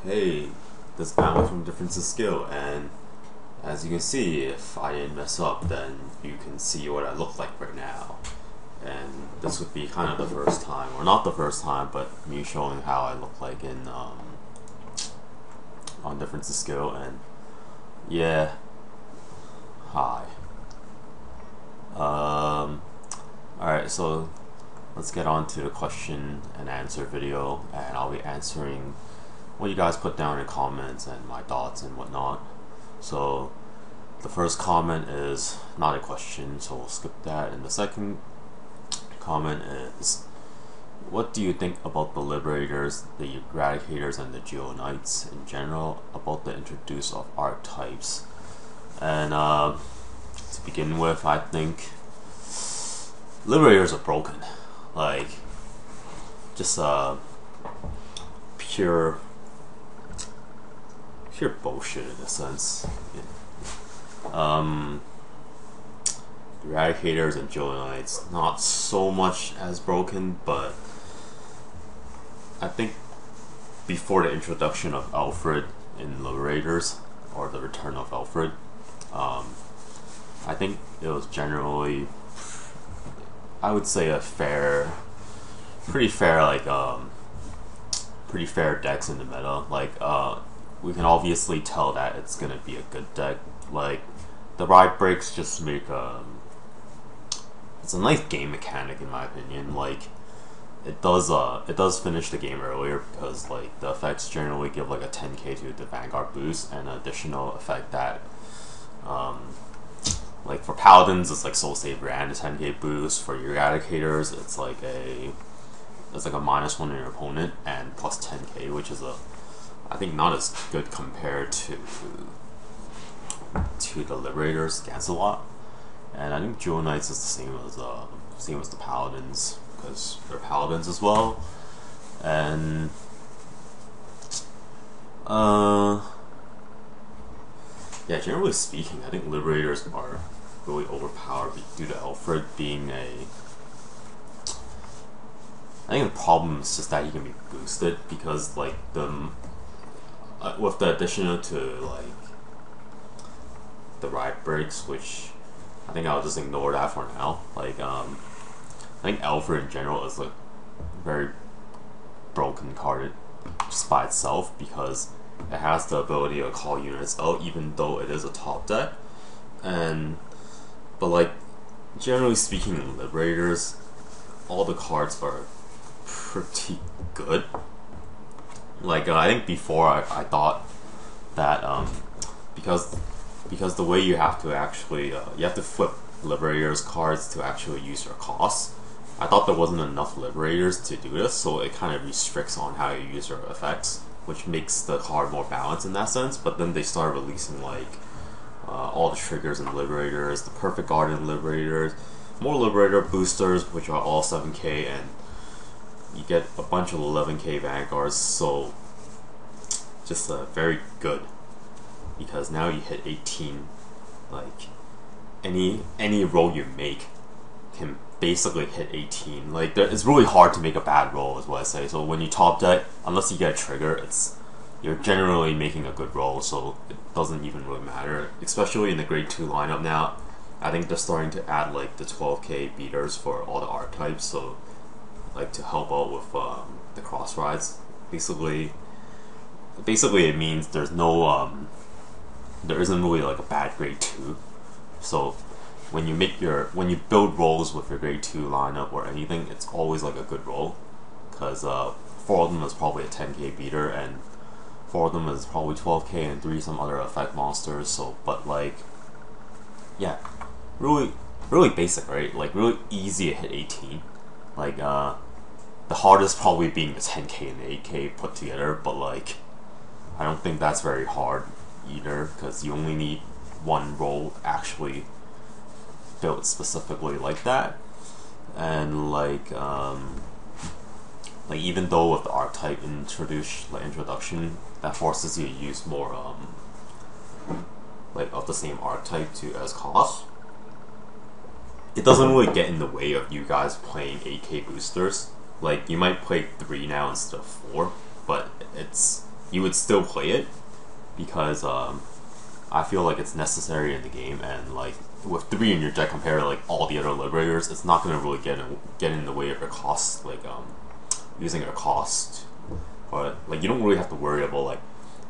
hey, this Amulet from Difference of Skill, and as you can see, if I didn't mess up, then you can see what I look like right now. And this would be kind of the first time, or not the first time, but me showing how I look like in on Difference of Skill. And yeah, hi. Alright, so let's get on to the question and answer video, and I'll be answering what you guys put down in comments and my thoughts and whatnot. So the first comment is not a question, so we'll skip that. And the second comment is, what do you think about the Liberators, the Eradicators, and the Geo Knights in general, about the introduce of archetypes? And to begin with, I think Liberators are broken. Like, just pure bullshit in a sense. Eradicators and Geo Knights, not so much as broken, but I think before the introduction of Alfred in Liberators, or the return of Alfred, I think it was generally, I would say, a pretty fair decks in the meta. Like, we can obviously tell that it's gonna be a good deck. Like, the ride breaks just make it's a nice game mechanic in my opinion. Like, it does finish the game earlier because like the effects generally give like a 10k to the Vanguard boost, and an additional effect that like for Paladins it's like Soul Saver and a 10k boost. For Eradicators it's like a -1 on your opponent and plus 10k, which is I think not as good compared to the Liberators against a lot. And I think Geo Knights is the same as the Paladins, because they're Paladins as well. And yeah, generally speaking, I think Liberators are really overpowered due to Alfred being I think the problem is just that he can be boosted, because like with the addition to like the ride breaks, which I think I'll just ignore that for now. Like, I think Alfred in general is like very broken carded just by itself, because it has the ability to call units out even though it is a top deck. But like, generally speaking, in Liberators, all the cards are pretty good. Like, I think before I thought that because the way you have to actually you have to flip Liberators cards to actually use your costs, I thought there wasn't enough Liberators to do this, so it kind of restricts on how you use your effects, which makes the card more balanced in that sense. But then they started releasing like all the triggers in Liberators, the Perfect Guard in Liberators, more Liberator boosters, which are all 7k, and you get a bunch of 11k Vanguards. So just very good, because now you hit 18. Like, any roll you make can basically hit 18. Like, it's really hard to make a bad roll, is what I say. So when you top deck, unless you get a trigger, you're generally making a good roll, so it doesn't even really matter. Especially in the grade 2 lineup now, I think they're starting to add like the 12k beaters for all the archetypes, so like to help out with the cross rides. Basically it means there isn't really like a bad grade 2. So when you build rolls with your grade 2 lineup or anything, it's always like a good roll, because 4 of them is probably a 10k beater, and 4 of them is probably 12k, and 3 some other effect monsters. So, but like, yeah, really basic, right? Like, really easy to hit 18. Like, the hardest probably being the 10k and the 8k put together, but like, I don't think that's very hard either, because you only need one roll actually built specifically like that. And like even though with the archetype introduction, that forces you to use more like of the same archetype as cost, it doesn't really get in the way of you guys playing 8k boosters. Like, you might play 3 now instead of 4, but it's you would still play it because I feel like it's necessary in the game, and like with 3 in your deck compared to like all the other liberators, it's not gonna really get in the way of your cost, like using your cost. But like you don't really have to worry about like,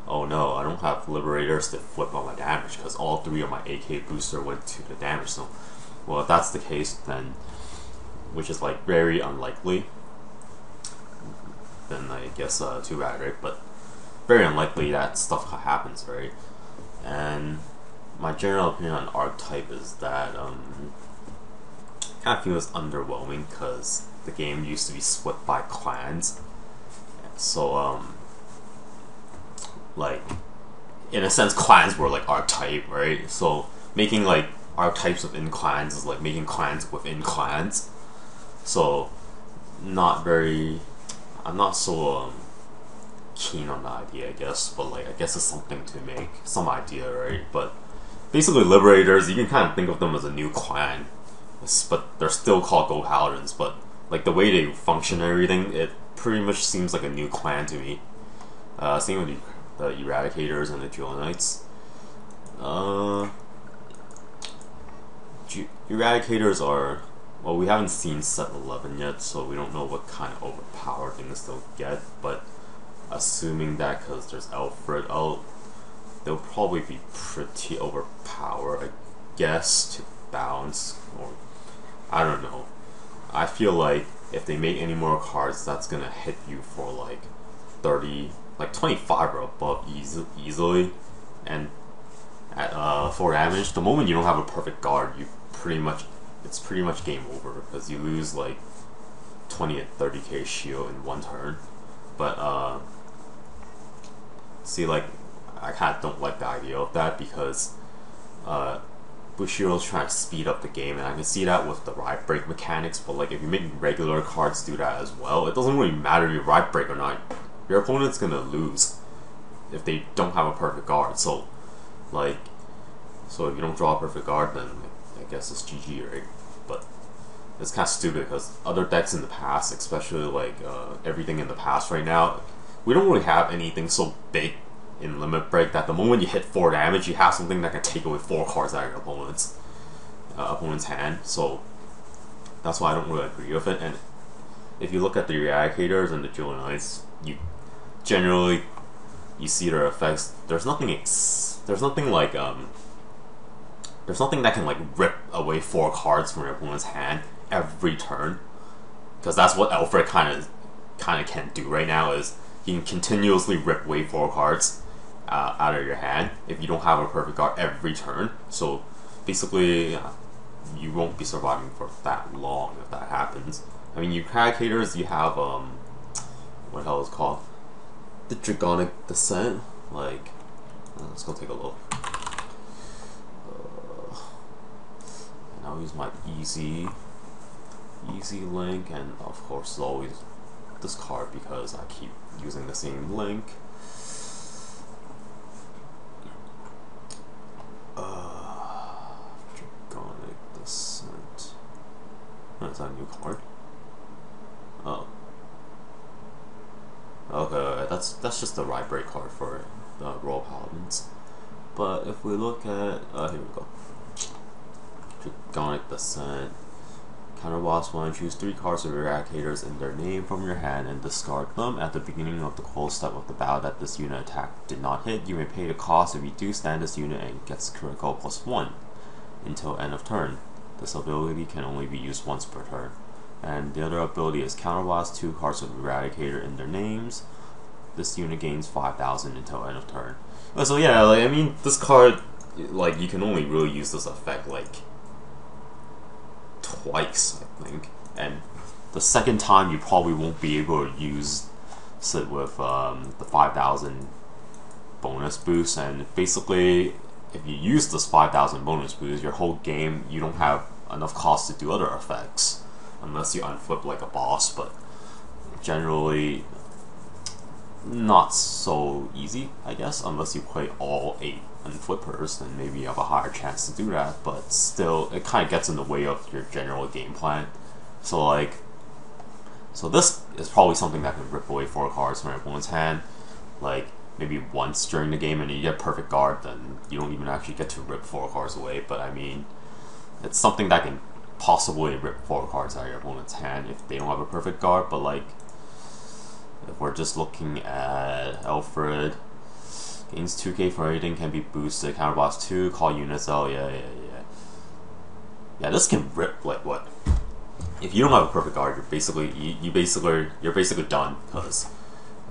oh no, I don't have liberators to flip on my damage because all 3 of my AK booster went to the damage. So, well, if that's the case, then, which is like very unlikely, then I guess too bad, right? But very unlikely that stuff happens, right? And my general opinion on archetype is that kind of feels underwhelming because the game used to be split by clans. So like in a sense, clans were like archetype, right? So making like archetypes within clans is like making clans within clans. So not very. I'm not so keen on the idea, I guess, but like I guess it's something to make some idea, right? But basically, liberators, you can kind of think of them as a new clan, but they're still called Gold Paladins. But like the way they function and everything, it pretty much seems like a new clan to me. Same with the Eradicators and the Jewel Knights. Eradicators are, well, we haven't seen set 11 yet, so we don't know what kind of overpowered things they'll get, but assuming that because there's Alfred, they'll probably be pretty overpowered, I guess, to balance, or I don't know. I feel like if they make any more cards, that's gonna hit you for like 30, like 25 or above easily, and at 4 damage, the moment you don't have a perfect guard, it's pretty much game over because you lose like 20 and 30k shield in 1 turn. But see, like I kind of don't like the idea of that because Bushiro's trying to speed up the game, and I can see that with the ride break mechanics. But like if you make regular cards do that as well, it doesn't really matter if you ride break or not. Your opponent's gonna lose if they don't have a perfect guard. So like, so if you don't draw a perfect guard, then I guess it's GG, right? But it's kind of stupid because other decks in the past, especially like everything in the past right now, we don't really have anything so big in Limit Break that the moment you hit 4 damage, you have something that can take away 4 cards out of your opponent's hand. So that's why I don't really agree with it. And if you look at the Eradicators and the Jewel Knights, you generally see their effects. There's nothing like there's nothing that can like rip away 4 cards from your opponent's hand every turn, because that's what Alfred kind of can do right now. Is he can continuously rip away 4 cards out of your hand if you don't have a perfect guard every turn. So basically, you won't be surviving for that long if that happens. I mean, you Eradicators, you have what the hell is it called? The Dragonic Descent. Like, let's go take a look. And I'll use my easy link, and of course always this card because I keep using the same link. Dragonic Descent. Oh, is that a new card? Oh. Okay, that's just the ride break card for the Royal Paladins. But if we look at here we go. Dragonic Descent. Counter boss 1, choose 3 cards of Eradicators in their name from your hand and discard them. At the beginning of the cold step of the battle that this unit attack did not hit, you may pay the cost if you do stand this unit and gets critical +1 until end of turn. This ability can only be used once per turn. And the other ability is counterblast 2 cards of Eradicator in their names. This unit gains 5,000 until end of turn. So yeah, like I mean, this card, like you can only really use this effect like twice, I think. And the second time you probably won't be able to use it with the 5,000 bonus boost. And basically, if you use this 5,000 bonus boost, your whole game you don't have enough cost to do other effects. Unless you unflip like a boss, but generally not so easy, I guess, unless you play all 8 unflippers, then maybe you have a higher chance to do that, but still, it kind of gets in the way of your general game plan. So like, so this is probably something that can rip away 4 cards from your opponent's hand. Like, maybe once during the game and you get perfect guard, then you don't even actually get to rip 4 cards away. But I mean, it's something that can possibly rip 4 cards out of your opponent's hand if they don't have a perfect guard. But like, if we're just looking at Alfred, gains 2k for everything, can be boosted, counterblast 2, call units out, yeah. Yeah, this can rip like what? If you don't have a perfect guard, you're basically you're basically done, because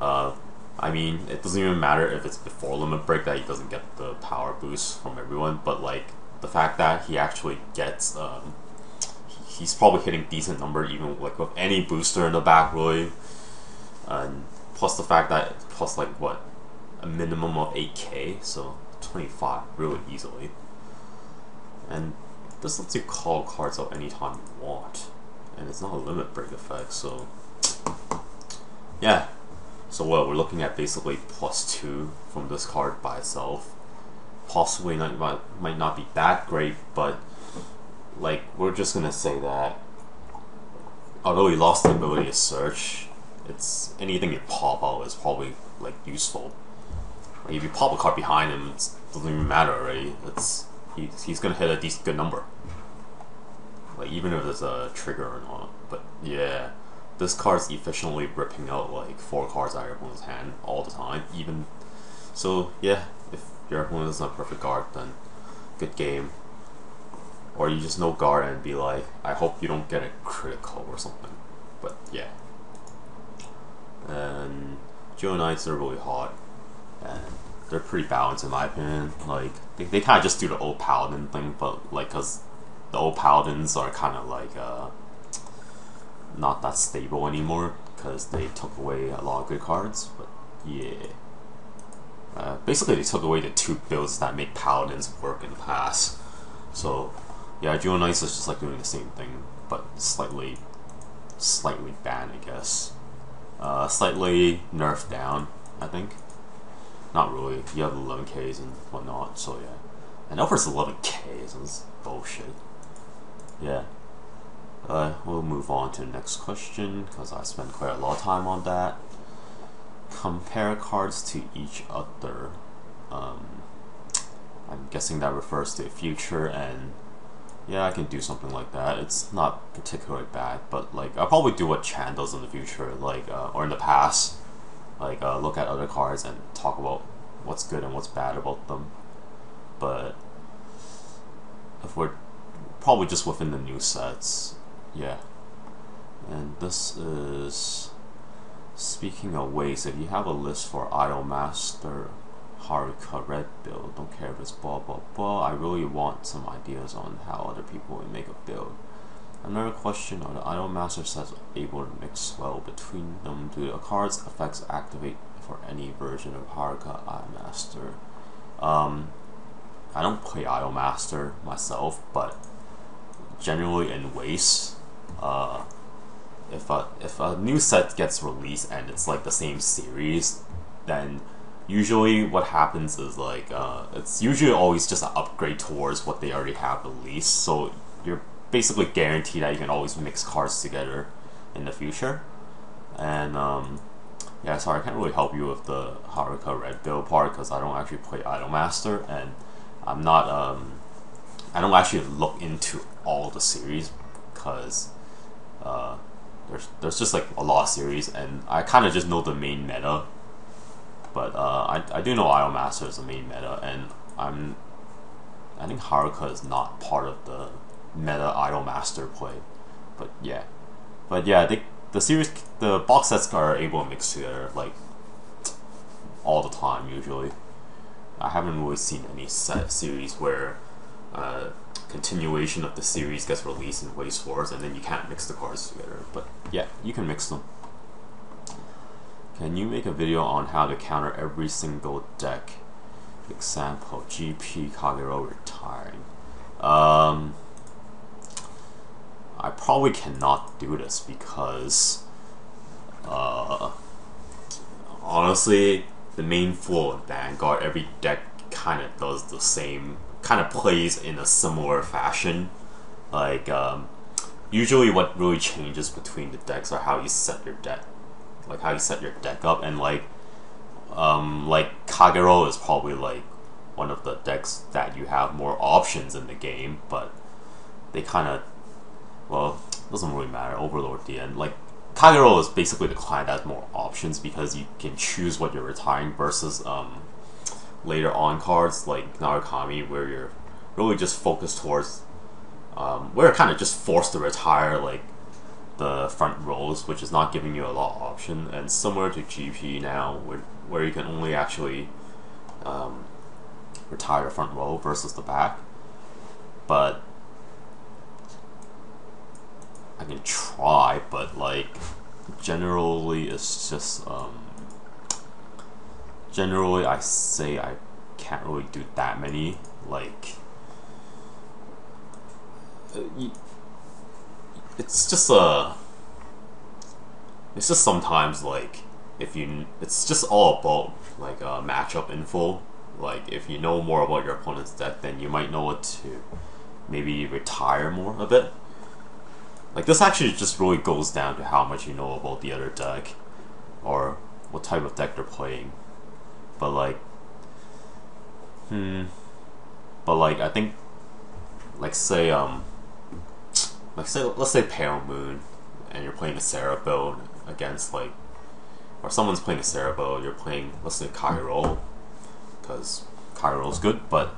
I mean, it doesn't even matter if it's before limit break that he doesn't get the power boost from everyone, but like the fact that he actually gets he's probably hitting decent number even like with any booster in the back really, and plus the fact that plus like what, a minimum of 8k, so 25 really easily, and this lets you call cards out anytime you want, and it's not a limit break effect, so yeah. So what, we're looking at basically +2 from this card by itself. Possibly might not be that great, but like, we're just gonna say that although he lost the ability to search, it's anything you pop out is probably like useful. Like, if you pop a card behind him, it doesn't even matter already. He's gonna hit a decent good number. Like, even if there's a trigger or not. But yeah, this card's efficiently ripping out like 4 cards out of your opponent's hand all the time. Even so, yeah, if your opponent doesn't have perfect guard, then good game. Or you just no guard and be like, I hope you don't get a critical or something. But yeah. And Geo Knights are really hot, and they're pretty balanced in my opinion. Like, they kind of just do the old paladin thing, but like, cause the old paladins are kind of like not that stable anymore because they took away a lot of good cards. But yeah, basically they took away the 2 builds that make paladins work in the past. So yeah, Dual Knights is just like doing the same thing, but slightly banned, I guess. Slightly nerfed down, I think. Not really. You have 11Ks and whatnot, so yeah. And Alfred's 11K, so it's bullshit. Yeah. We'll move on to the next question, because I spent quite a lot of time on that. Compare cards to each other. I'm guessing that refers to the future, and yeah, I can do something like that. It's not particularly bad, but like, I'll probably do what Chan does in the future, like, or in the past. Like, look at other cards and talk about what's good and what's bad about them. But if we're probably just within the new sets, yeah. And this is, speaking of ways, if you have a list for Idolmaster Haruka red build, don't care if it's blah blah blah, I really want some ideas on how other people would make a build. Another question, are the Idolmaster sets able to mix well between them? Do the cards effects activate for any version of Haruka Idolmaster? I don't play Idolmaster myself, but generally in Waste, if a new set gets released and it's like the same series, then usually what happens is like, it's usually always just an upgrade towards what they already have released, so you're basically guaranteed that you can always mix cards together in the future. And yeah, sorry, I can't really help you with the Haruka red build part because I don't actually play Idolmaster, and I'm not I don't actually look into all the series because there's just like a lot of series, and I kind of just know the main meta. But I do know Idolmaster is the main meta, and I think Haruka is not part of the meta Idolmaster play. But yeah, the box sets are able to mix together like all the time usually. I haven't really seen any series where continuation of the series gets released in Waste Wars and then you can't mix the cards together. But yeah, you can mix them. Can you make a video on how to counter every single deck? Example, GP Kagero retiring. I probably cannot do this because honestly, the main flow of Vanguard, every deck kind of does the same, kind of plays in a similar fashion. Like, usually what really changes between the decks are how you set your deck. Like how you set your deck up, and like like Kagero is probably like one of the decks that you have more options in the game, but they kind of, well, doesn't really matter. Overlord at the end, like Kagero is basically the client that has more options because you can choose what you're retiring versus later on cards like Narukami, where you're really just focused towards where you're kind of just forced to retire like the front rows, which is not giving you a lot of option. And similar to GP now, where you can only actually retire the front row versus the back. But I can try, but like generally it's just generally I say I can't really do that many. Like it's just sometimes like it's just all about like matchup info. Like if you know more about your opponent's deck, then you might know what to maybe retire more a bit. Like this actually just really goes down to how much you know about the other deck or what type of deck they're playing. But like I think let's say Pale Moon and you're playing a Sarah build against like, or someone's playing a Sarah build, you're playing, let's say Kagero, because Kagero's good, but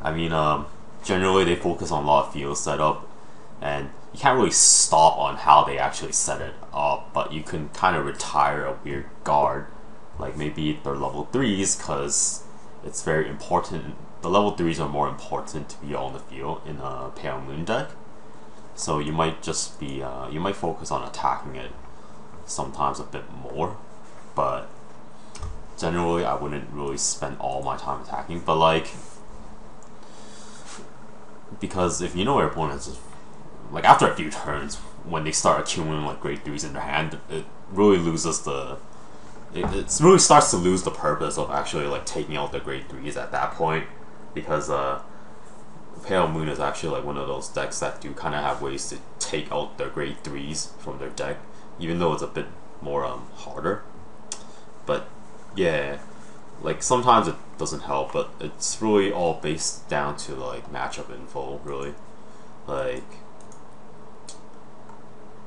I mean generally they focus on a lot of field setup and you can't really stop on how they actually set it up, but you can kind of retire a weird guard, like maybe they're level 3s, because it's very important. The level 3s are more important to be on the field in a Pale Moon deck. So you might just be, you might focus on attacking it sometimes a bit more, but generally I wouldn't really spend all my time attacking. But like, because if you know your opponent's, like after a few turns, when they start accumulating like grade 3s in their hand, it really loses the, it really starts to lose the purpose of actually like taking out the grade 3s at that point, because Pale Moon is actually like one of those decks that do kind of have ways to take out their grade 3s from their deck, even though it's a bit more harder. But yeah, like sometimes it doesn't help, but it's really all based down to like matchup info, really. Like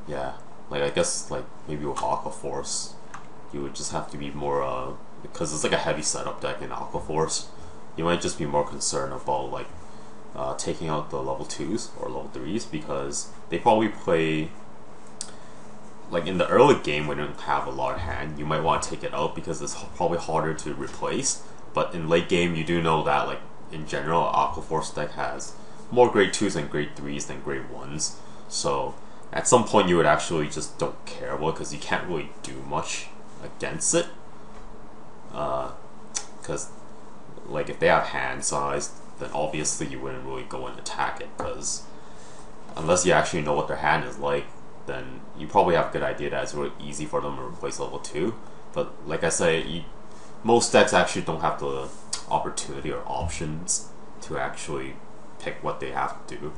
yeah, like I guess like maybe with Aqua Force you would just have to be more because it's like a heavy setup deck in Aqua Force, you might just be more concerned about like taking out the level 2s or level 3s, because they probably play, like in the early game when you don't have a lot of hand, you might want to take it out because it's probably harder to replace. But in late game you do know that like in general Aqua Force deck has more grade 2s and grade 3s than grade 1s, so at some point you would actually just don't care about it because you can't really do much against it, because like if they have hand size, then obviously you wouldn't really go and attack it, because unless you actually know what their hand is like, then you probably have a good idea that it's really easy for them to replace level 2. But like I say, most decks actually don't have the opportunity or options to actually pick what they have to do.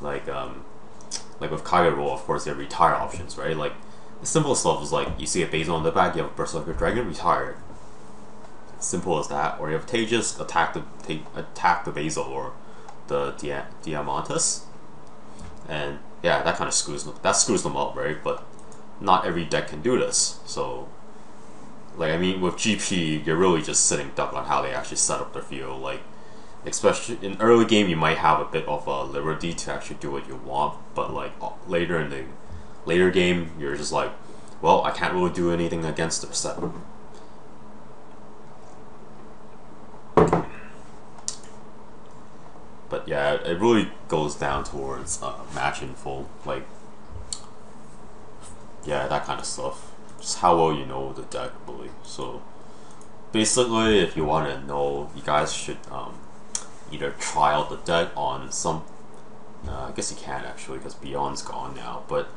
Like with Kagero, of course, they have retire options, right? Like the simple stuff is like you see a Basil on the back, you have a Berserker Dragon, retire it. Simple as that. Or you have Tejas, attack the Basil or the Diamantis, and yeah, that kind of screws them up, right? But not every deck can do this. So, like I mean, with GP, you're really just sitting duck on how they actually set up their field. Like, especially in early game, you might have a bit of a liberty to actually do what you want, but like later in the later game, you're just like, well, I can't really do anything against their set. But yeah, it really goes down towards match info, like yeah, that kind of stuff. Just how well you know the deck, really. So basically, if you want to know, you guys should either try out the deck on some. I guess you can actually, because Beyond's gone now. But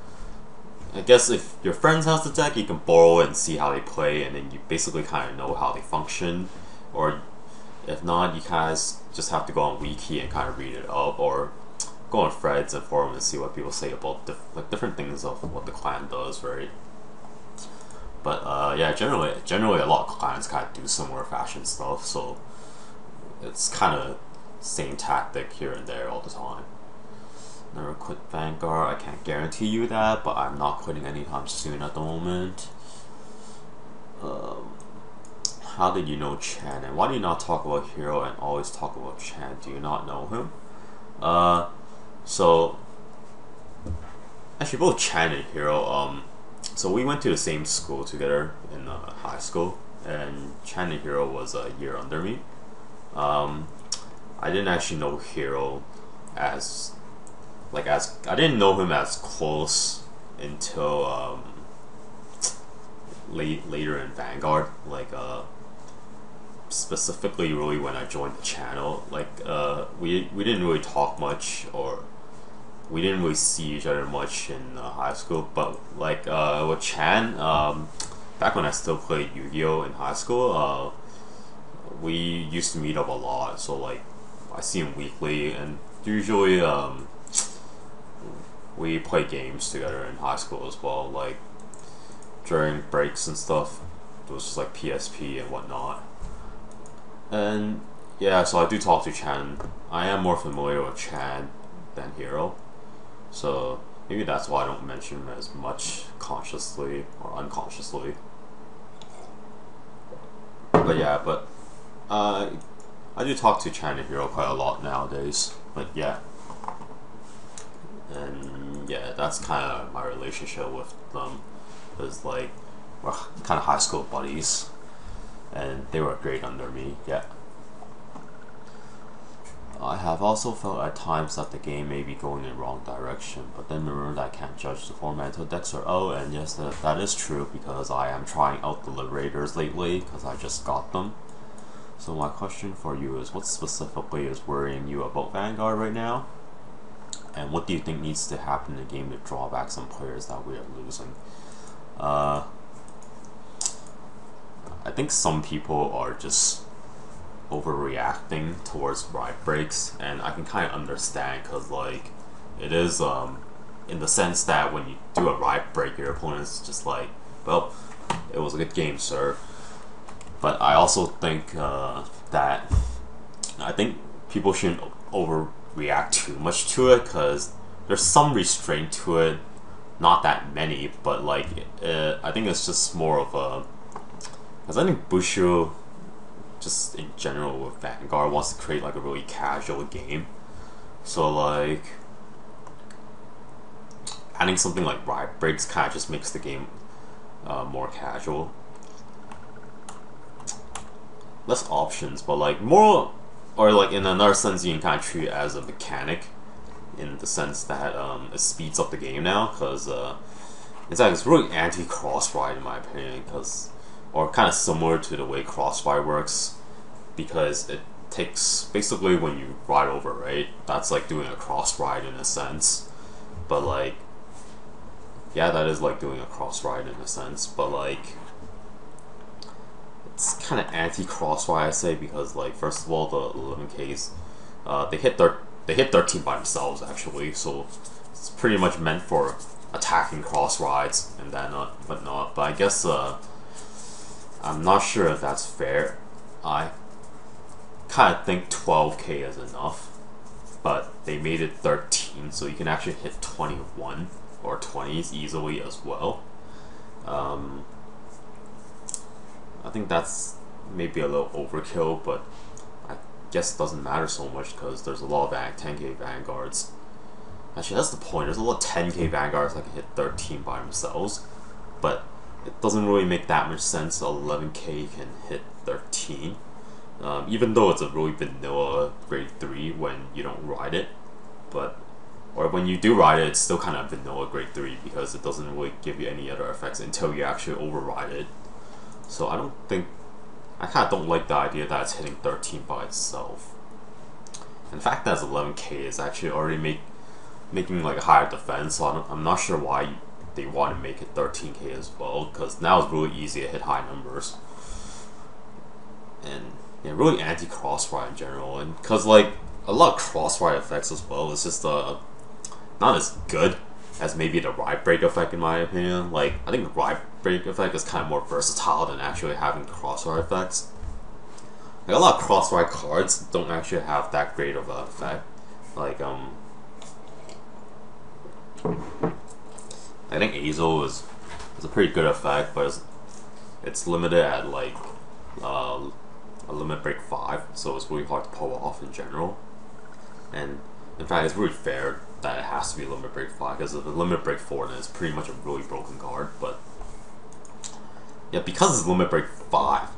I guess if your friends has the deck, you can borrow it and see how they play, and then you basically kind of know how they function. Or if not, you guys just have to go on Wiki and kind of read it up, or go on threads and forums and see what people say about different things of what the clan does, right? But yeah, generally a lot of clients kind of do similar fashion stuff, so it's kind of same tactic here and there all the time. Never quit Vanguard. I can't guarantee you that, but I'm not quitting anytime soon at the moment. How did you know Chan, and why do you not talk about Hero and always talk about Chan? Do you not know him? So actually both Chan and Hero, so we went to the same school together in high school, and Chan and Hero was a year under me. I didn't actually know Hero as I didn't know him as close until later in Vanguard, specifically really when I joined the channel. We didn't really talk much, or we didn't really see each other much in high school, but with Chan, back when I still played Yu-Gi-Oh! In high school, we used to meet up a lot, so I see him weekly, and usually we play games together in high school as well, during breaks and stuff. It was just PSP and whatnot. And yeah, so I do talk to Chan. I am more familiar with Chan than Hero, so maybe that's why I don't mention him as much consciously or unconsciously. But yeah, I do talk to Chan and Hero quite a lot nowadays. But yeah, and yeah, that's kind of my relationship with them. Is we're kind of high school buddies, and they were great under me. Yeah. I have also felt at times that the game may be going in the wrong direction, but then remember that I can't judge the format until decks are out, and yes, that is true, because I am trying out the Liberators lately, because I just got them. So my question for you is, what specifically is worrying you about Vanguard right now? And what do you think needs to happen in the game to draw back some players that we are losing? I think some people are just overreacting towards ride breaks, and I can kind of understand, because it is in the sense that when you do a ride break, your opponent's just well, it was a good game, sir. But I also think that people shouldn't overreact too much to it, because there's some restraint to it, not that many, but I think it's just more of a, because I think Bushu, just in general with Vanguard, wants to create a really casual game. So adding something like ride breaks kind of just makes the game more casual. Less options, but more, or in another sense, you can kind of treat it as a mechanic, in the sense that it speeds up the game now, because it's really anti-cross-ride in my opinion, or kind of similar to the way cross-ride works, because it takes, basically when you ride over, right, that's doing a cross-ride in a sense, but yeah, that is doing a cross-ride in a sense, but it's kind of anti-cross-ride, I say, because first of all, the 11Ks, they hit 13 by themselves actually, so it's pretty much meant for attacking cross rides and then whatnot. But I guess I'm not sure if that's fair. I kind of think 12K is enough, but they made it 13, so you can actually hit 21 or 20s easily as well. I think that's maybe a little overkill, but I guess it doesn't matter so much, because there's a lot of 10K Vanguards. Actually, that's the point. There's a lot of 10K Vanguards that can hit 13 by themselves, but it doesn't really make that much sense. 11K can hit 13, even though it's a really vanilla grade 3 when you don't ride it, or when you do ride it, it's still kind of vanilla grade 3, because it doesn't really give you any other effects until you actually override it. So I kind of don't like the idea that it's hitting 13 by itself. And the fact that it's 11K is actually already making a higher defense, so I'm not sure why they want to make it 13K as well, because now it's really easy to hit high numbers. And yeah, really anti-crossfire in general, and because a lot of crossfire effects as well, it's just not as good as maybe the ride break effect in my opinion. Like I think the ride break effect is kind of more versatile than actually having crossride effects. Like a lot of crossride cards don't actually have that great of an effect. Like I think Azo is a pretty good effect, but it's limited at like a limit break 5, so it's really hard to pull off in general. And in fact, it's really fair that it has to be limit break 5, because if it's limit break 4, then it's pretty much a really broken card. But yeah, because it's limit break 5,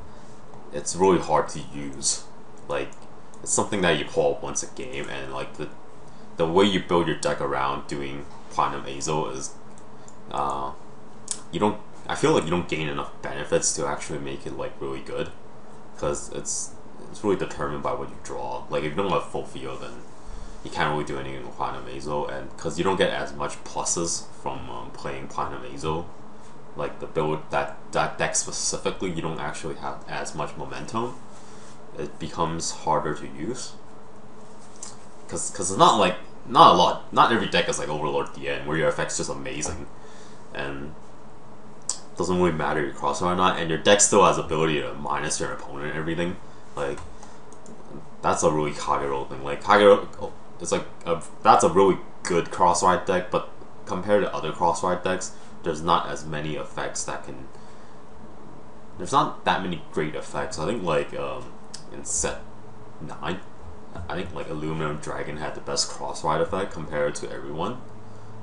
it's really hard to use. Like it's something that you pull up once a game, and like the way you build your deck around doing Platinum Azo is you don't. I feel like you don't gain enough benefits to actually make it like really good, because it's really determined by what you draw. Like if you don't have full field, then you can't really do anything with Platinum Azo, and because you don't get as much pluses from playing Platinum Azo, like the build that deck specifically, you don't actually have as much momentum. It becomes harder to use, because it's not every deck is like Overlord DN where your effect's just amazing, and doesn't really matter your crossfire or not, and your deck still has ability to minus your opponent and everything. Like that's a really Kagero thing. Like Kagero, it's like that's a really good crossfire deck, but compared to other crossfire decks, there's not as many effects that can. There's not that many great effects. I think like in set 9, I think like Aluminum Dragon had the best crossfire effect compared to everyone,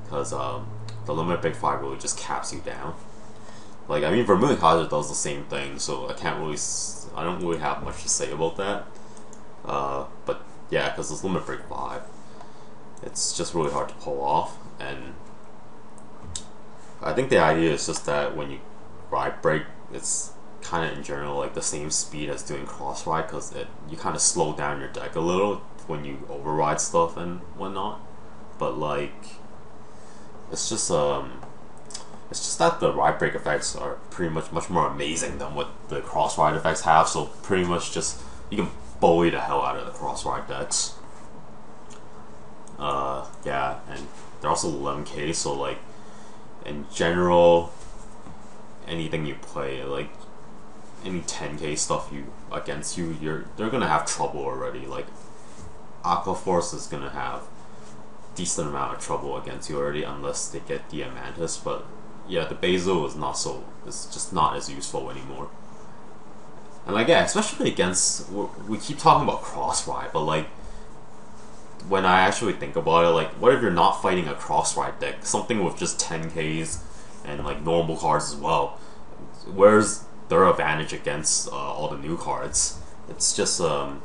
because the limit break 5 really just caps you down. Like I mean, Vermilion Kaiser does the same thing, so I don't really have much to say about that. But yeah, because it's limit break 5, it's just really hard to pull off, and I think the idea is just that when you ride break, it's kind of in general like the same speed as doing cross ride, because you kind of slow down your deck a little when you override stuff and whatnot. But like it's just that the ride break effects are pretty much more amazing than what the cross ride effects have. So pretty much just you can bully the hell out of the cross ride decks. Yeah, and they're also 11k, so like in general, anything you play, like any 10k stuff against you, they're gonna have trouble already. Like Aqua Force is gonna have decent amount of trouble against you already, unless they get Diamantis. But yeah, the Basil is just not as useful anymore. And like yeah, especially against, we keep talking about cross ride, but like when I actually think about it, like what if you're not fighting a cross ride deck, something with just 10ks and like normal cards as well? Where's their advantage against all the new cards? It's just I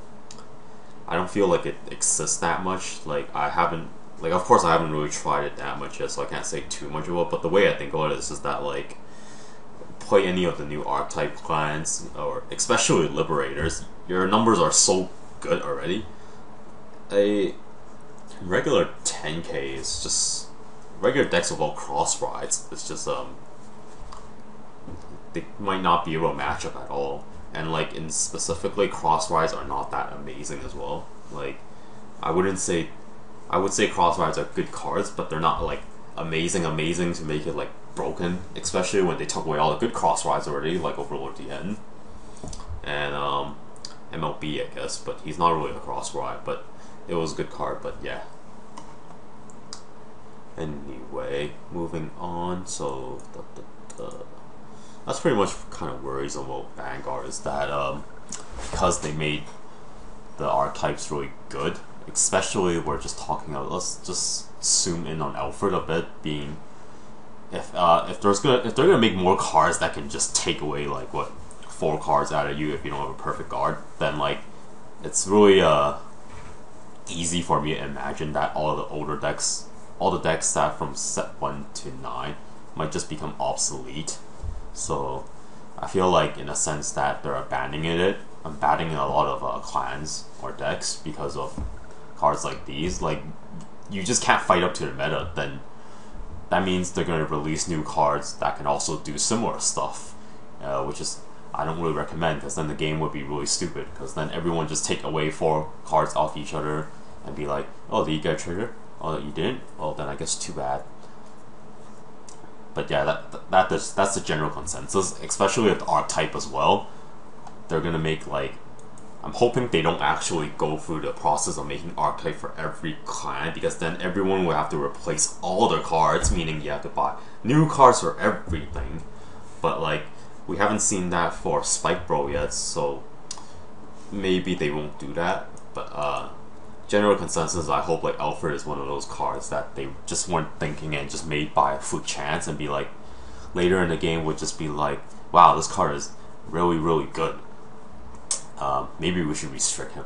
don't feel like it exists that much. Like of course I haven't really tried it that much yet, so I can't say too much about it, but the way I think about it is just that like play any of the new archetype clans, or especially Liberators, your numbers are so good already. A regular 10k is just regular decks without cross rides. It's just they might not be able to match up at all, and like in specifically cross rides are not that amazing as well. Like I would say cross rides are good cards, but they're not like amazing to make it like broken, especially when they took away all the good cross rides already, like Overlord DN and MLB I guess, but he's not really a cross ride, but it was a good card. But yeah, anyway, moving on. So that's pretty much kind of worrisome about Bangor, is that because they made the archetypes really good, especially we're just talking about, let's just zoom in on Alfred a bit, being if they're gonna make more cards that can just take away like 4 cards out of you if you don't have a perfect guard, then like it's really easy for me to imagine that all the decks that from set 1 to 9 might just become obsolete. So I feel like in a sense that they're abandoning a lot of clans or decks because of cards like these. Like you just can't fight up to the meta, then that means they're going to release new cards that can also do similar stuff, which is I don't really recommend, because then the game would be really stupid, because then everyone just take away 4 cards off each other and be like, oh, did you get a trigger? Oh, you didn't? Well, then I guess too bad. But yeah, that's the general consensus, especially with archetype as well. They're gonna make like, I'm hoping they don't actually go through the process of making archetype for every clan, because then everyone will have to replace all their cards, meaning you have to buy new cards for everything. But like, we haven't seen that for Spike Bro yet, so maybe they won't do that. But general consensus, I hope like Alfred is one of those cards that they just weren't thinking and just made by a fluke chance, and be like, later in the game would just be like, wow, this card is really, really good. Maybe we should restrict him.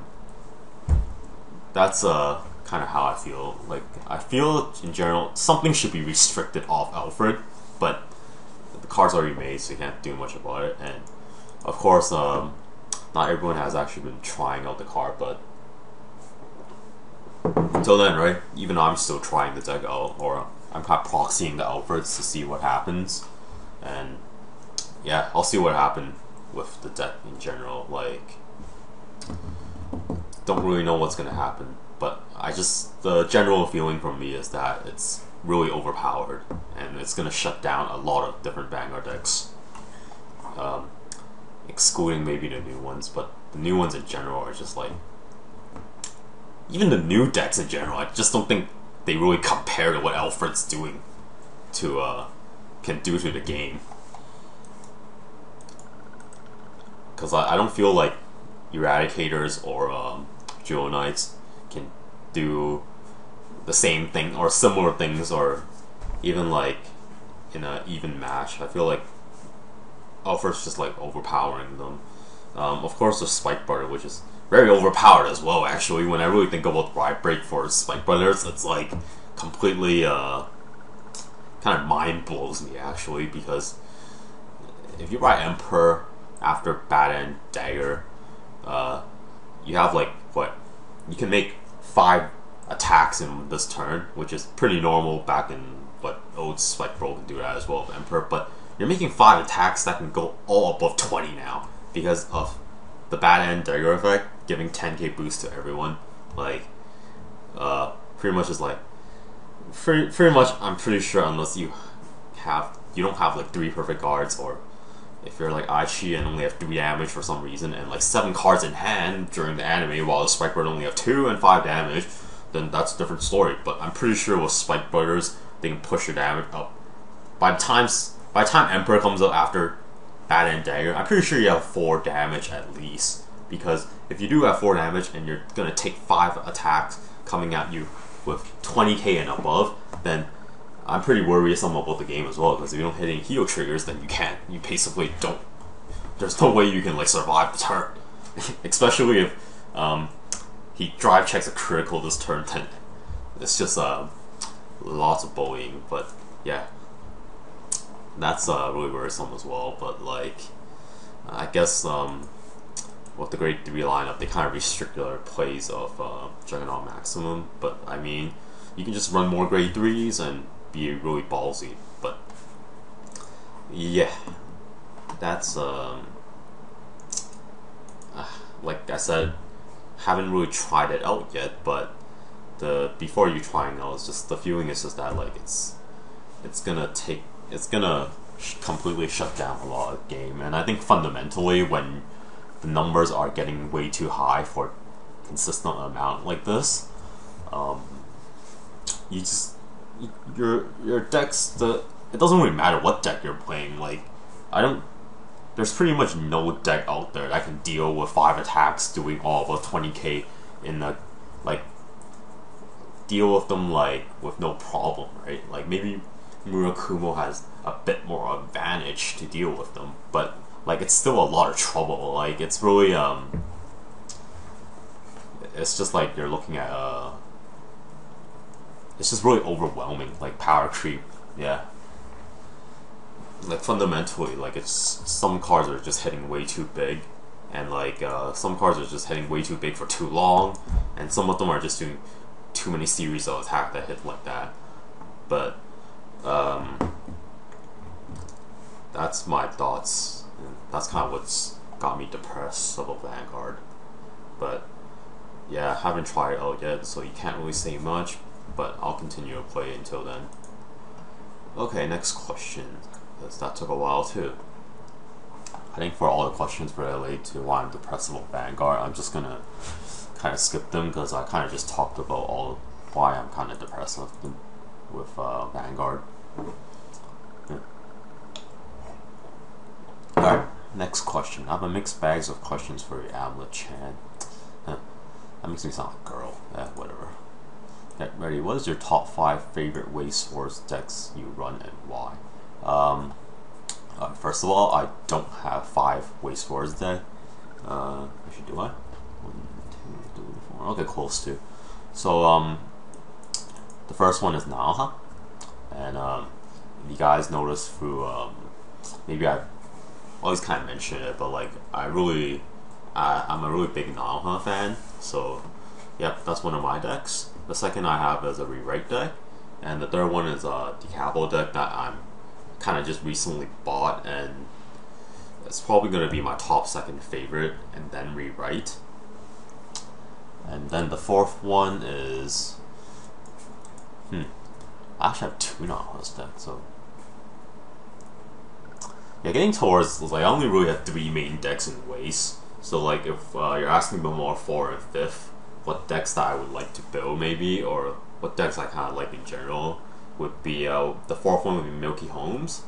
That's kind of how I feel. Like, I feel in general something should be restricted off Alfred, but the card's already made, so you can't do much about it. And of course, not everyone has actually been trying out the card, but until then, right? Even I'm still trying the deck out, or I'm kind of proxying the Alfreds to see what happens. And yeah, I'll see what happens with the deck in general. Like, don't really know what's gonna happen, but the general feeling from me is that it's really overpowered, and it's gonna shut down a lot of different Bangor decks, excluding maybe the new ones. But the new ones in general are just like, even the new decks in general, I just don't think they really compare to what Alfred's doing can do to the game. Because I don't feel like Eradicators or Jewel Knights can do the same thing or similar things, or even like in an even match. I feel like Alfred's just like overpowering them. Of course, there's Spike Brother, which is very overpowered as well. Actually, when I really think about Ride Break for Spike Brothers, it's like completely kind of mind blows me actually, because if you ride Emperor after Bat and Dagger, you have like, what, you can make 5 attacks in this turn, which is pretty normal back in what old Spike Bro can do that as well with Emperor. But you're making 5 attacks that can go all above 20 now because of the Bat and Dagger effect, giving 10k boost to everyone. Like, pretty much is like, pretty much, I'm pretty sure, unless you don't have like 3 perfect cards, or if you're like Aichi and only have 3 damage for some reason, and like 7 cards in hand during the anime, while the Spike Brothers only have 2 and 5 damage, then that's a different story. But I'm pretty sure with Spike Brothers, they can push your damage up. By the time Emperor comes up after Bat and Dagger, I'm pretty sure you have 4 damage at least. Because if you do have 4 damage and you're gonna take 5 attacks coming at you with 20k and above, then I'm pretty worrisome about the game as well, because if you don't hit any heal triggers, then you basically don't, there's no way you can like survive the turn. Especially if he drive checks a critical this turn, then it's just lots of bullying. But yeah, that's really worrisome as well. But like, I guess with the grade 3 lineup, they kind of restrict their plays of Juggernaut Maximum. But I mean, you can just run more grade 3s and be really ballsy. But yeah, that's like I said, haven't really tried it out yet. But before you trying out, it's just the feeling is just that like it's gonna completely shut down a lot of the game. And I think fundamentally, when the numbers are getting way too high for consistent amount like this, your decks, it doesn't really matter what deck you're playing. Like, there's pretty much no deck out there that can deal with 5 attacks doing all of 20k in the, like, deal with them like with no problem, right? Like, maybe Murakumo has a bit more advantage to deal with them, but like, it's still a lot of trouble. Like, it's really it's just like you're looking at it's just really overwhelming, like power creep. Yeah, like fundamentally, like, it's some cards are just hitting way too big, and like some cards are just hitting way too big for too long, and some of them are just doing too many series of attack that hit like that. But that's my thoughts. That's kind of what's got me depressed about Vanguard. But yeah, I haven't tried it out yet, so you can't really say much, but I'll continue to play until then. Okay, next question, because that took a while too. I think for all the questions related to why I'm depressed about Vanguard, I'm just gonna kind of skip them because I kind of just talked about all why I'm kind of depressed with Vanguard. Yeah. Alright, next question. I have a mixed bags of questions for you, Amulet Chan. That makes me sound like a girl. Whatever. Get ready. What is your top 5 favorite Waste Wars decks you run and why? First of all, I don't have 5 Waste Wars deck. Actually, do I? 1, 2, 3, 4. Okay, close to. So, the first one is Naoha. And, if you guys noticed through, maybe I always kind of mention it, but like, I'm a really big Naoha fan. So, yep, that's one of my decks. The second I have is a rewrite deck, and the third one is a Decapple deck that I'm kind of just recently bought, and it's probably going to be my top 2nd favorite, and then rewrite. And then the fourth one is I actually have 2 Nautilus decks, so yeah, getting towards like I only really have 3 main decks in Waste. So like if you're asking me more 4 and 5th, what decks that I would like to build maybe, or what decks I kind of like in general, would be the fourth one would be Milky Homes.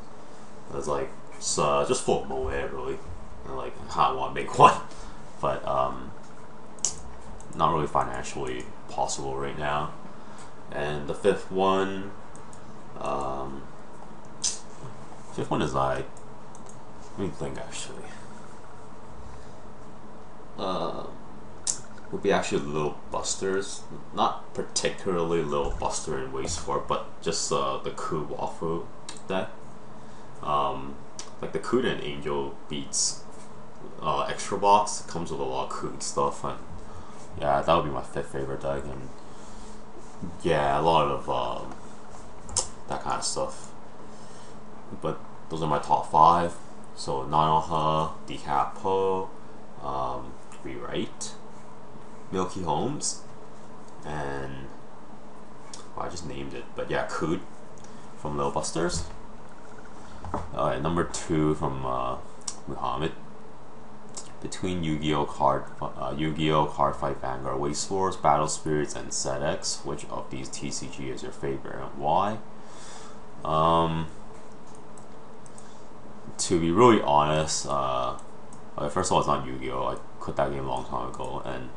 It's like just full of moe really, and like I kind of want to make one, but not really financially possible right now. And the fifth one is like, let me think actually. Would be actually Little Busters, not particularly Little Buster in Waste 4, but just the Coup Wafu deck. Like the Coup and Angel Beats extra box comes with a lot of Coup stuff, and yeah, that would be my 5th favorite deck, and yeah, a lot of that kind of stuff. But those are my top 5. So Nanoha, Decapo, Rewrite, Milky Homes, and well, I just named it, but yeah, Coot from Little Busters. Number 2 from Muhammad. Between Yu-Gi-Oh! Cardfight, Bangor, Waste Wars, Battle Spirits, and ZX, which of these TCG is your favorite and why? To be really honest, first of all, it's not Yu-Gi-Oh! I quit that game a long time ago, and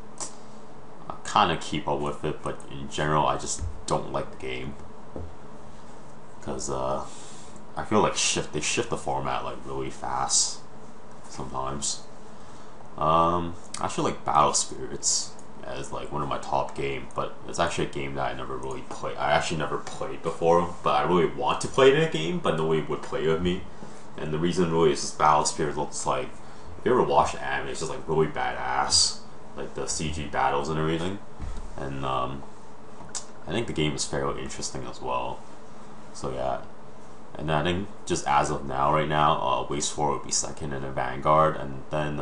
I kind of keep up with it, but in general, I just don't like the game, because I feel like they shift the format like really fast sometimes. I actually like Battle Spirits as like one of my top game, but it's actually a game that I never really played. I actually never played before, but I really want to play that game, but nobody would play with me. And the reason really is just Battle Spirits looks like, if you ever watch anime, it's just like really badass, like the CG battles and everything. And I think the game is fairly interesting as well. So yeah. And then I think just as of now, right now, Waste 4 would be 2nd, and then Vanguard, and then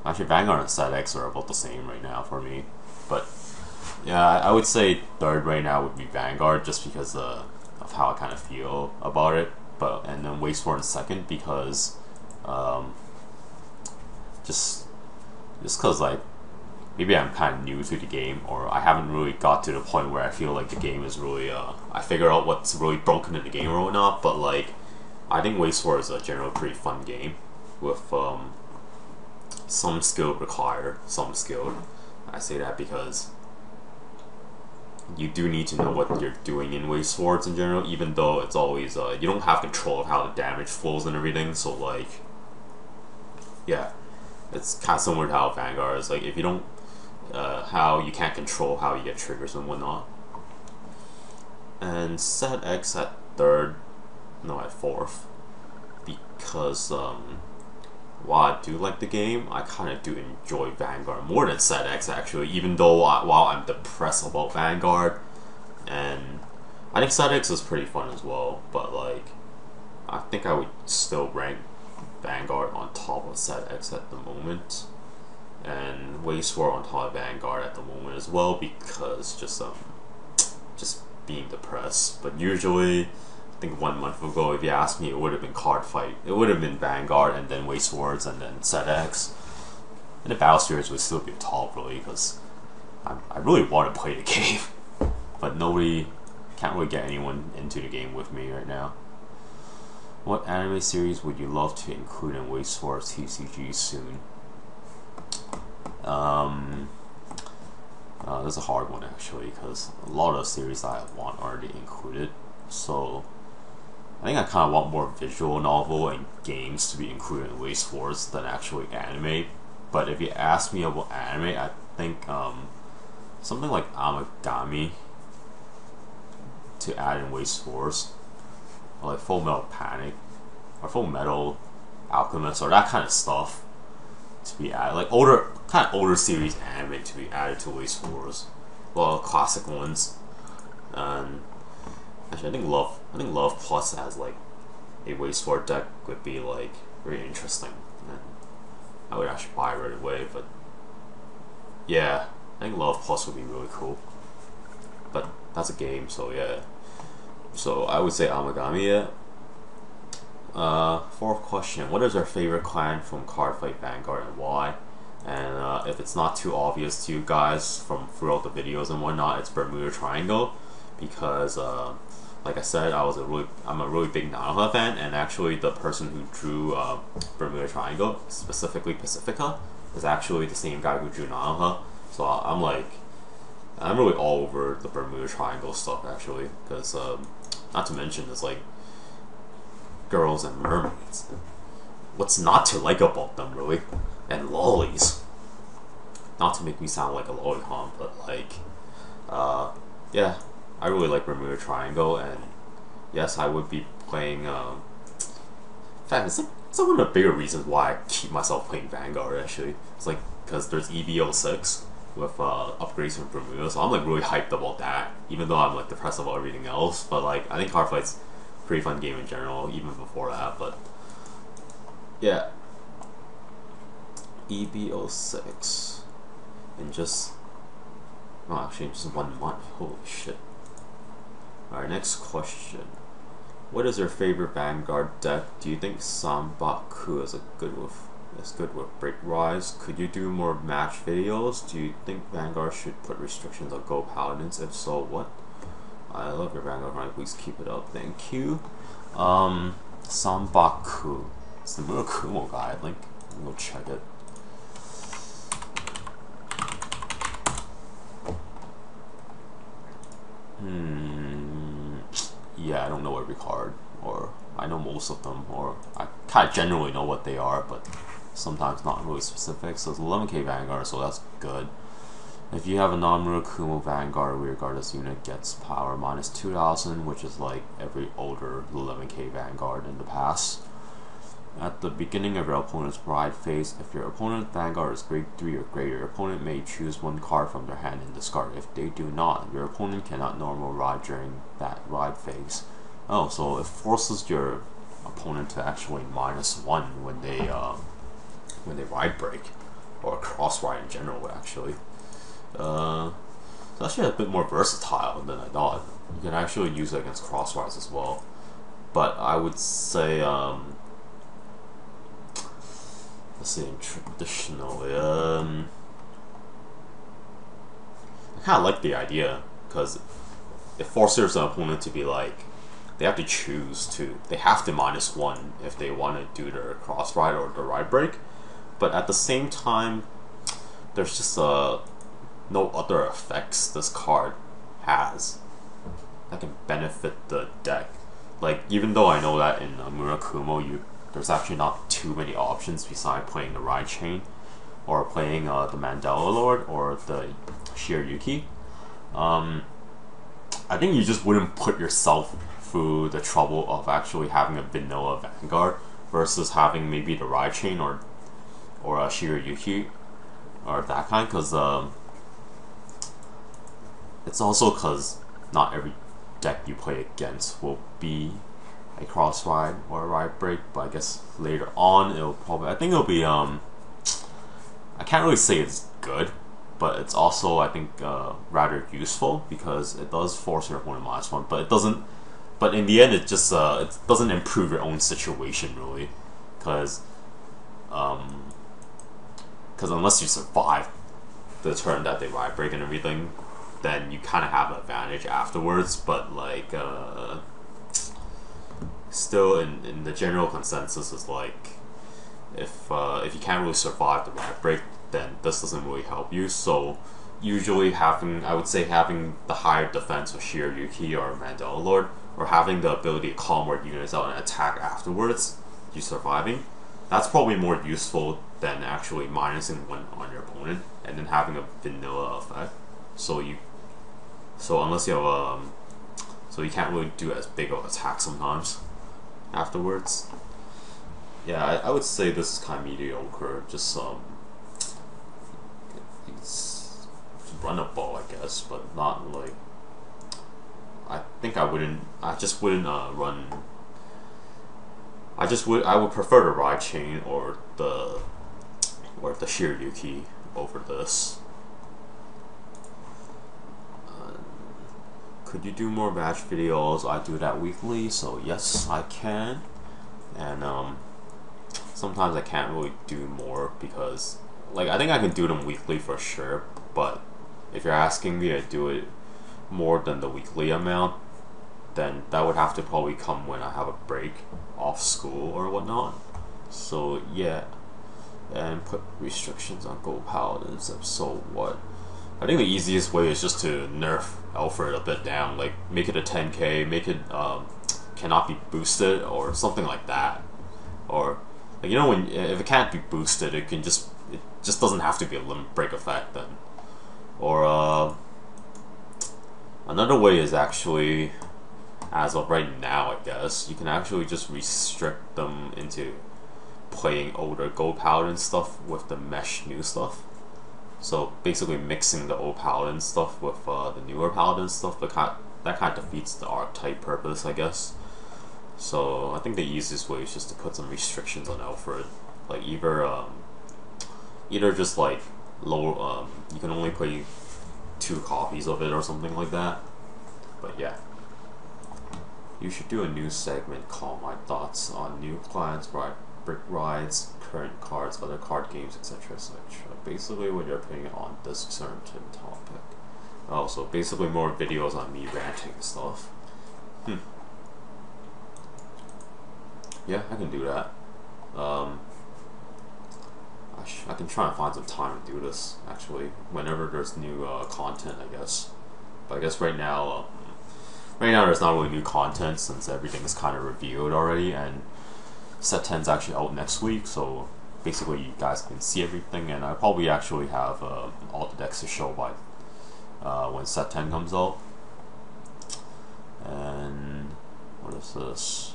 actually Vanguard and ZX are about the same right now for me. But yeah, I would say 3rd right now would be Vanguard, just because of how I kind of feel about it. And then Waste 4 in 2nd because just because like maybe I'm kind of new to the game, or I haven't really got to the point where I feel like the game is really I figure out what's really broken in the game or whatnot. But like I think Waste 4 is a generally pretty fun game with some skill required. Some skill. I say that because you do need to know what you're doing in Waste Swords in general, even though it's always you don't have control of how the damage flows and everything. So like, yeah, it's kind of similar to how Vanguard is. Like if you don't, how you can't control how you get triggers and whatnot. And set X at 3rd, no, at 4th, because while I do like the game, I kind of do enjoy Vanguard more than ZX actually, even though while I'm depressed about Vanguard, and I think ZX is pretty fun as well, but like I think I would still rank Vanguard on top of ZX at the moment, and Waste War on top of Vanguard at the moment as well, because just being depressed. But usually think 1 month ago, if you asked me, it would have been Cardfight. It would have been Vanguard, and then Waste Wars, and then ZX. And the Battle Series would still be top, really, because I really want to play the game. But can't really get anyone into the game with me right now. What anime series would you love to include in Waste Wars TCG soon? That's a hard one, actually, because a lot of series that I want are already included. So I think I kind of want more visual novel and games to be included in Waste Wars than actually anime. But if you ask me about anime, I think something like Amagami to add in Waste Wars, or like Full Metal Panic, or Full Metal Alchemist, or that kind of stuff to be added, like older series anime to be added to Waste Wars. Well, classic ones. And actually, I think Love Plus as like a Waste War deck would be like very interesting, and I would actually buy it right away. But yeah, I think Love Plus would be really cool. But that's a game, so yeah. So I would say Amagami. Yeah. Fourth question: what is our favorite clan from Cardfight, Vanguard, and why? And if it's not too obvious to you guys from throughout the videos and whatnot, it's Bermuda Triangle, because like I said, I'm a really big Nanoha fan, and actually the person who drew Bermuda Triangle, specifically Pacifica, is actually the same guy who drew Nanoha. So I'm really all over the Bermuda Triangle stuff, actually, because not to mention it's like girls and mermaids. What's not to like about them, really? And lollies. Not to make me sound like a lolicon, but like, yeah, I really like Bermuda Triangle, and yes, I would be playing. In fact, it's one of the bigger reasons why I keep myself playing Vanguard. Actually, it's like because there's EB06 with upgrades from Bermuda, so I'm like really hyped about that. Even though I'm like depressed about everything else, but like I think Cardfight's a pretty fun game in general, even before that. But yeah, EB06 in just actually just 1 month. Holy shit. Alright, next question. What is your favorite Vanguard deck? Do you think Sambaku is good with Break Rise? Could you do more match videos? Do you think Vanguard should put restrictions on Go Paladins? If so, what? I love your Vanguard run. Please keep it up. Thank you. Sambaku. It's the Murakumo guy, I think. Let me go check it. Yeah, I don't know every card, or I know most of them, or I kind of generally know what they are, but sometimes not really specific. So it's 11k Vanguard, so that's good. If you have a non-Murakumo Vanguard, regardless unit gets power minus 2000, which is like every older 11k Vanguard in the past. At the beginning of your opponent's ride phase, if your opponent's Vanguard is grade 3 or greater, your opponent may choose one card from their hand and discard. If they do not, your opponent cannot normal ride during that ride phase. Oh, so it forces your opponent to actually -1 when they ride break, or cross ride in general, actually. It's actually a bit more versatile than I thought. You can actually use it against cross rides as well. But I would say let's see, traditionally, I kind of like the idea, because it forces an opponent to be like, they have to -1 if they want to do their cross ride or the ride break. But at the same time, there's just no other effects this card has that can benefit the deck. Like, even though I know that in Murakumo there's actually not too many options besides playing the Ride Chain, or playing the Mandela Lord, or the Shiryuki. I think you just wouldn't put yourself through the trouble of actually having a vanilla Vanguard versus having maybe the Ride Chain or a Shiryuki or that kind, because it's also because not every deck you play against will be a cross ride or a ride break, but I guess later on I think it'll be I can't really say it's good, but it's also, I think, rather useful, because it does force your opponent -1, but it doesn't but in the end, it doesn't improve your own situation really, because unless you survive the turn that they ride break and everything, then you kind of have an advantage afterwards. But like, still, in the general consensus is like, if you can't really survive the ride break, then this doesn't really help you. So usually I would say having the higher defense with Shiryuki or Mandela Lord, or having the ability to calm word units out and attack afterwards, you surviving, that's probably more useful than actually minusing one on your opponent and then having a vanilla effect. So unless you have so you can't really do as big of an attack sometimes afterwards. Yeah, I would say this is kind of mediocre. Just it's runnable, I guess, but not like. I think I just wouldn't run. I would prefer the ride chain or the Shiryuki over this. Could you do more batch videos? I do that weekly, so yes, I can. And sometimes I can't really do more because, like, I think I can do them weekly for sure. But if you're asking me to do it more than the weekly amount, then that would have to probably come when I have a break off school or whatnot. So yeah, and put restrictions on Gold Paladins. So what? I think the easiest way is just to nerf Alfred a bit down, like make it a 10k, make it cannot be boosted or something like that, or like, you know, when if it can't be boosted, it just doesn't have to be a limit break effect then, or another way is actually, as of right now, I guess, you can actually just restrict them into playing older Gold Paladin stuff with the mesh new stuff. So basically mixing the old Paladin stuff with the newer Paladin stuff, but that kind of defeats the archetype purpose, I guess. So I think the easiest way is just to put some restrictions on Alfred, like either just like low, you can only play 2 copies of it or something like that. But yeah, you should do a new segment called My Thoughts on New Clans, Brick Rides, Current Cards, Other Card Games, etc. etc. Basically what you're putting on this certain topic. Also, basically more videos on me ranting and stuff. Yeah, I can do that. I can try and find some time to do this, actually, whenever there's new content, I guess. But I guess right now there's not really new content since everything is kind of revealed already, and Set 10's actually out next week, so basically you guys can see everything, and I probably actually have all the decks to show by when Set 10 comes out. And what is this?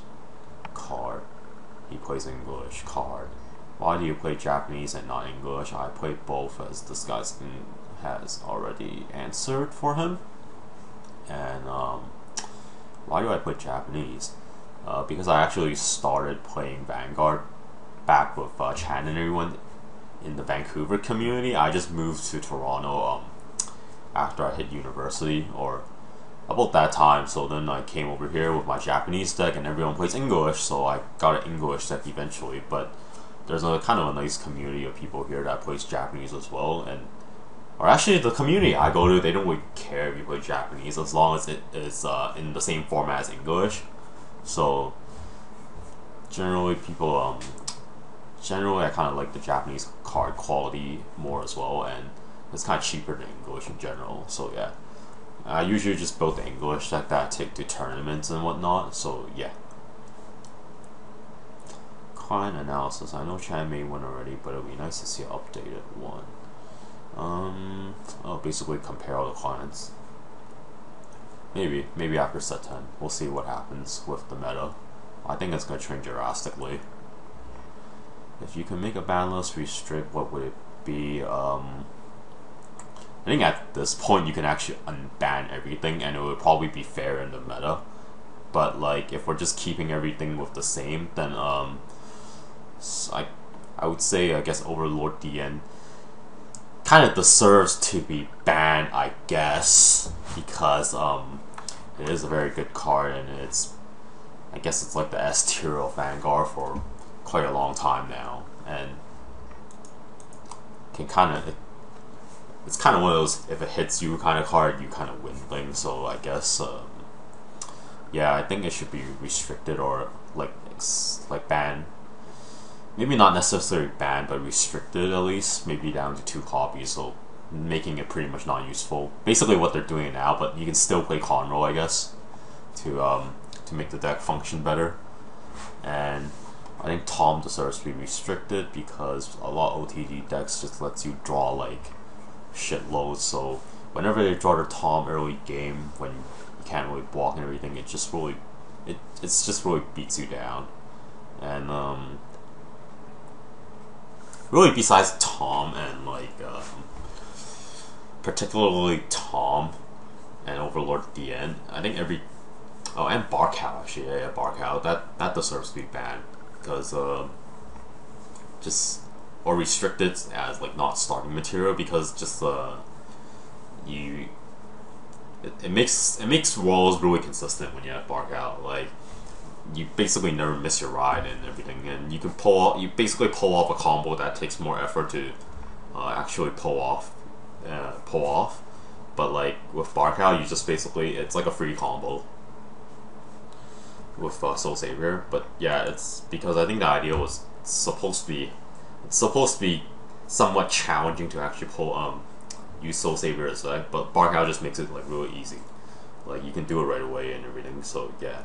Card. He plays English. Card. Why do you play Japanese and not English? I play both, as this guy has already answered for him. And why do I play Japanese? Because I actually started playing Vanguard back with Chan and everyone in the Vancouver community. I just moved to Toronto after I hit university, or about that time, so then I came over here with my Japanese deck and everyone plays English, so I got an English deck eventually. But there's a kind of a nice community of people here that plays Japanese as well, or actually the community I go to, they don't really care if you play Japanese as long as it is in the same format as English. So generally people generally I kind of like the Japanese card quality more as well, and it's kind of cheaper than English in general. So yeah, I usually just build the English deck that I take to tournaments and whatnot. So yeah. Client analysis. I know Chan made one already, but it'd be nice to see an updated one. I'll basically compare all the clients. Maybe after Set 10, we'll see what happens with the meta. I think it's gonna change drastically. If you can make a ban list restrict, what would it be? I think at this point you can actually unban everything, and it would probably be fair in the meta. But like, if we're just keeping everything with the same, then I would say, I guess, Overlord DN kind of deserves to be banned, I guess, because it is a very good card, and I guess it's like the S tier of Vanguard for quite a long time now, and can it's kind of one of those if it hits you kind of card, you kind of win things. So I guess yeah, I think it should be restricted or like banned. Maybe not necessarily banned, but restricted at least, maybe down to 2 copies, so making it pretty much not useful. Basically what they're doing now, but you can still play Conroe, I guess, to make the deck function better. And I think Tom deserves to be restricted because a lot of OTG decks just lets you draw like shitloads. So whenever they draw their Tom early game, when you can't really block and everything, it just really it's just really beats you down. And really, besides Tom and particularly Tom and Overlord at the end, I think and Barcow actually, yeah, Barcow, that deserves to be banned because just or restricted as like not starting material, because just it makes rolls really consistent when you have Barcow. Like, you basically never miss your ride and everything, and you basically pull off a combo that takes more effort to actually pull off. But like with Barcow, you just basically, it's like a free combo with Soul Savior. But yeah, it's because I think the idea was supposed to be somewhat challenging to actually use Soul Savior as effect, but Barcow just makes it like really easy. Like, you can do it right away and everything. So yeah.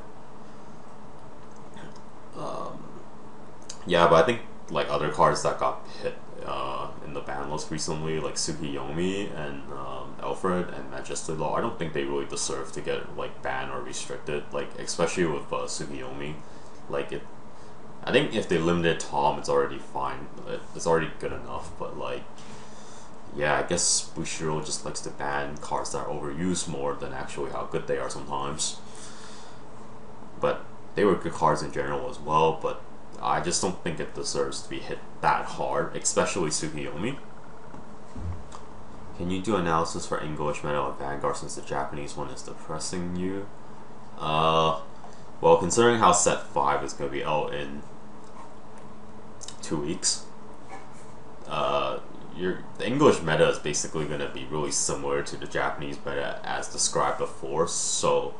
Yeah, but I think like other cards that got hit in the ban list recently, like Tsukiyomi and Alfred and Majesty Law, I don't think they really deserve to get like banned or restricted. Like, especially with Tsukiyomi, like I think if they limited Tom, it's already fine. It's already good enough. But like, yeah, I guess Bushiro just likes to ban cards that are overused more than actually how good they are sometimes. But they were good cards in general as well, but I just don't think it deserves to be hit that hard, especially Tsukiyomi. Can you do analysis for English meta of Vanguard since the Japanese one is depressing you? Well, considering how set 5 is going to be out in 2 weeks, the English meta is basically going to be really similar to the Japanese meta as described before, so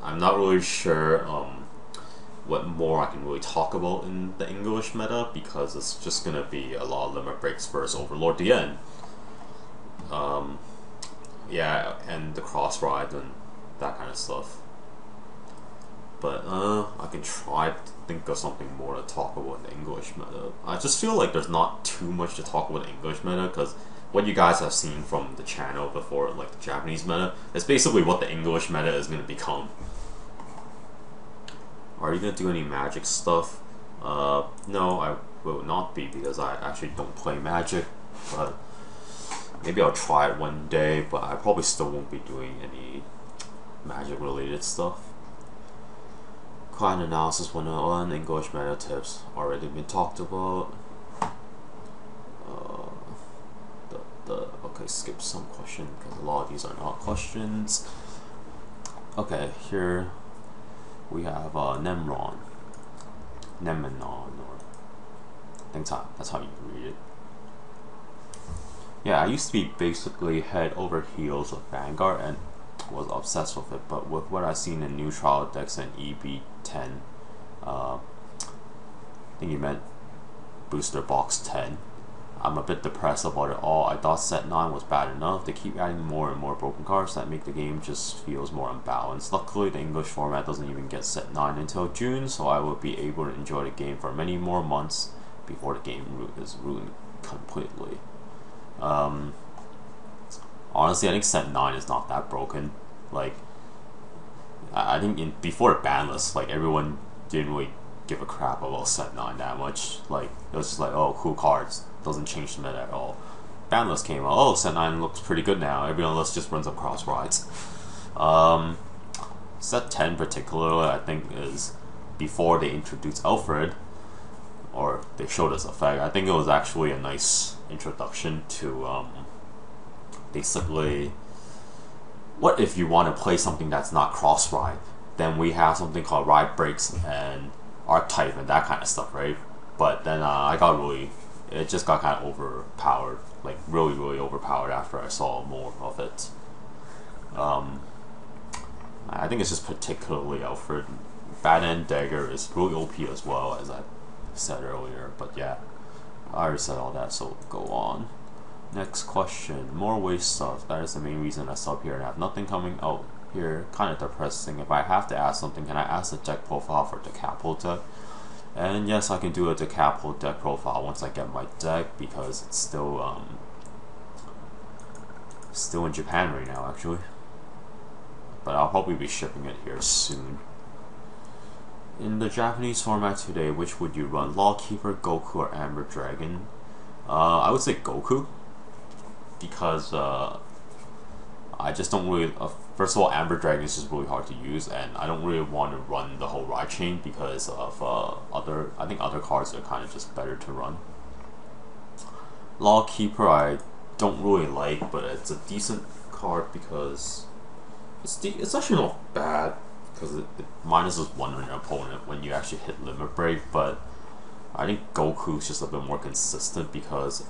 I'm not really sure what more I can really talk about in the English meta, because it's just going to be a lot of limit breaks versus Overlord at the end. Yeah, and the cross ride and that kind of stuff. But I can try to think of something more to talk about in the English meta. I just feel like there's not too much to talk about in the English meta, because what you guys have seen from the channel before, like the Japanese meta, is basically what the English meta is going to become. Are you going to do any Magic stuff? No, I will not be, because I actually don't play Magic, but maybe I'll try it one day, but I probably still won't be doing any Magic related stuff. Client analysis 101, English meta tips already been talked about. Okay, skip some question because a lot of these are not questions. Okay, here we have Nemron, or I think that's how you read it. Yeah, I used to be basically head over heels with Vanguard and was obsessed with it, but with what I've seen in new trial decks and EB10, I think you meant booster box 10, I'm a bit depressed about it all. I thought set 9 was bad enough. They keep adding more and more broken cards that make the game just feels more unbalanced. Luckily, the English format doesn't even get set 9 until June, so I will be able to enjoy the game for many more months before the game is ruined completely. Honestly, I think set 9 is not that broken. Like, I think before the ban list, like, everyone didn't really give a crap about set 9 that much. Like, it was just like, oh, cool cards, doesn't change the meta at all. Ban list came out, oh, set 9 looks pretty good now, everyone else just runs up cross rides. Set 10 particularly, I think, is before they introduced Alfred, or they showed us effect. I think it was actually a nice introduction to basically what if you want to play something that's not cross ride? Then we have something called ride breaks and archetype and that kind of stuff, right? But then it just got kind of overpowered, like really overpowered after I saw more of it. I think it's just particularly Alfred. Bad End Dagger is really OP as well, as I said earlier, but yeah, I already said all that, so go on. Next question. More waste stuff. That is the main reason I sub here and I have nothing coming out here. Kind of depressing. If I have to ask something, can I ask the deck profile for the Capo deck? And yes, I can do a Decapo deck profile once I get my deck, because it's still in Japan right now, actually. But I'll probably be shipping it here soon. In the Japanese format today, which would you run? Lawkeeper, Goku, or Amber Dragon? I would say Goku, because I just don't really. First of all, Amber Dragon is just really hard to use, and I don't really want to run the whole ride chain because of I think other cards are kind of just better to run. Lawkeeper I don't really like, but it's a decent card because it's actually not bad, because it minuses 1 on your opponent when you actually hit Limit Break, but I think Goku's just a bit more consistent because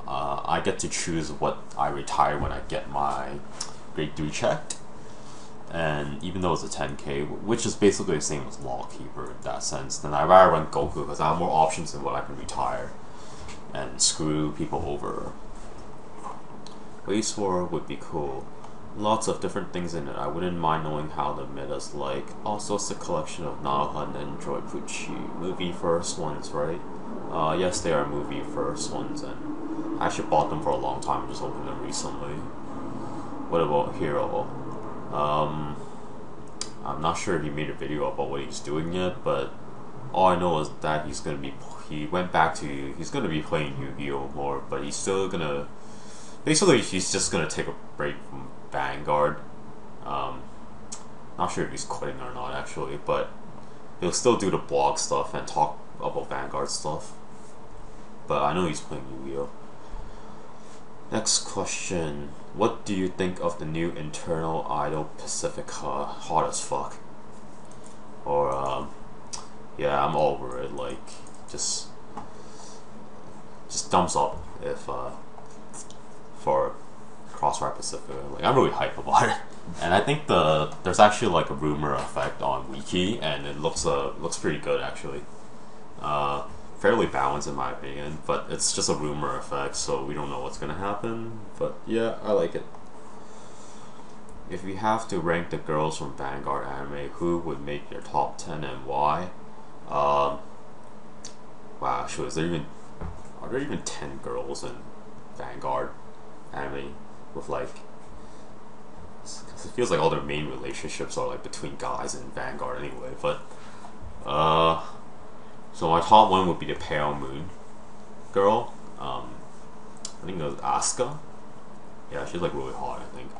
I get to choose what I retire when I get my Grade 3 checked, and even though it's a 10k, which is basically the same as Lawkeeper in that sense, then I'd rather run Goku because I have more options in what I can retire and screw people over. Waste War would be cool. Lots of different things in it. I wouldn't mind knowing how the meta's like. Also, it's a collection of Nahan and Joy Pucci. Movie first ones, right? Yes, they are movie first ones, and I actually bought them for a long time and just opened them recently. What about Hero? I'm not sure if he made a video about what he's doing yet, but all I know is that he's gonna be playing Yu-Gi-Oh more, but he's still gonna. Basically, he's just gonna take a break from Vanguard. Not sure if he's quitting or not actually, but he'll still do the blog stuff and talk about Vanguard stuff. But I know he's playing Yu-Gi-Oh. Next question. What do you think of the new internal idol Pacifica? Hot as fuck. Or yeah, I'm over it. Like, just thumbs up if for Crossfire Pacifica. Like, I'm really hyped about it, and I think there's actually like a rumor effect on Wiki, and it looks pretty good actually. Fairly balanced in my opinion, but it's just a rumor effect, so we don't know what's gonna happen. But yeah, I like it. If you have to rank the girls from Vanguard anime, who would make your top 10 and why? Wow, actually, are there even 10 girls in Vanguard anime with like? Because it feels like all their main relationships are like between guys in Vanguard anyway. But so my top one would be the Pale Moon girl. I think it was Asuka. Yeah, she's like really hot, I think.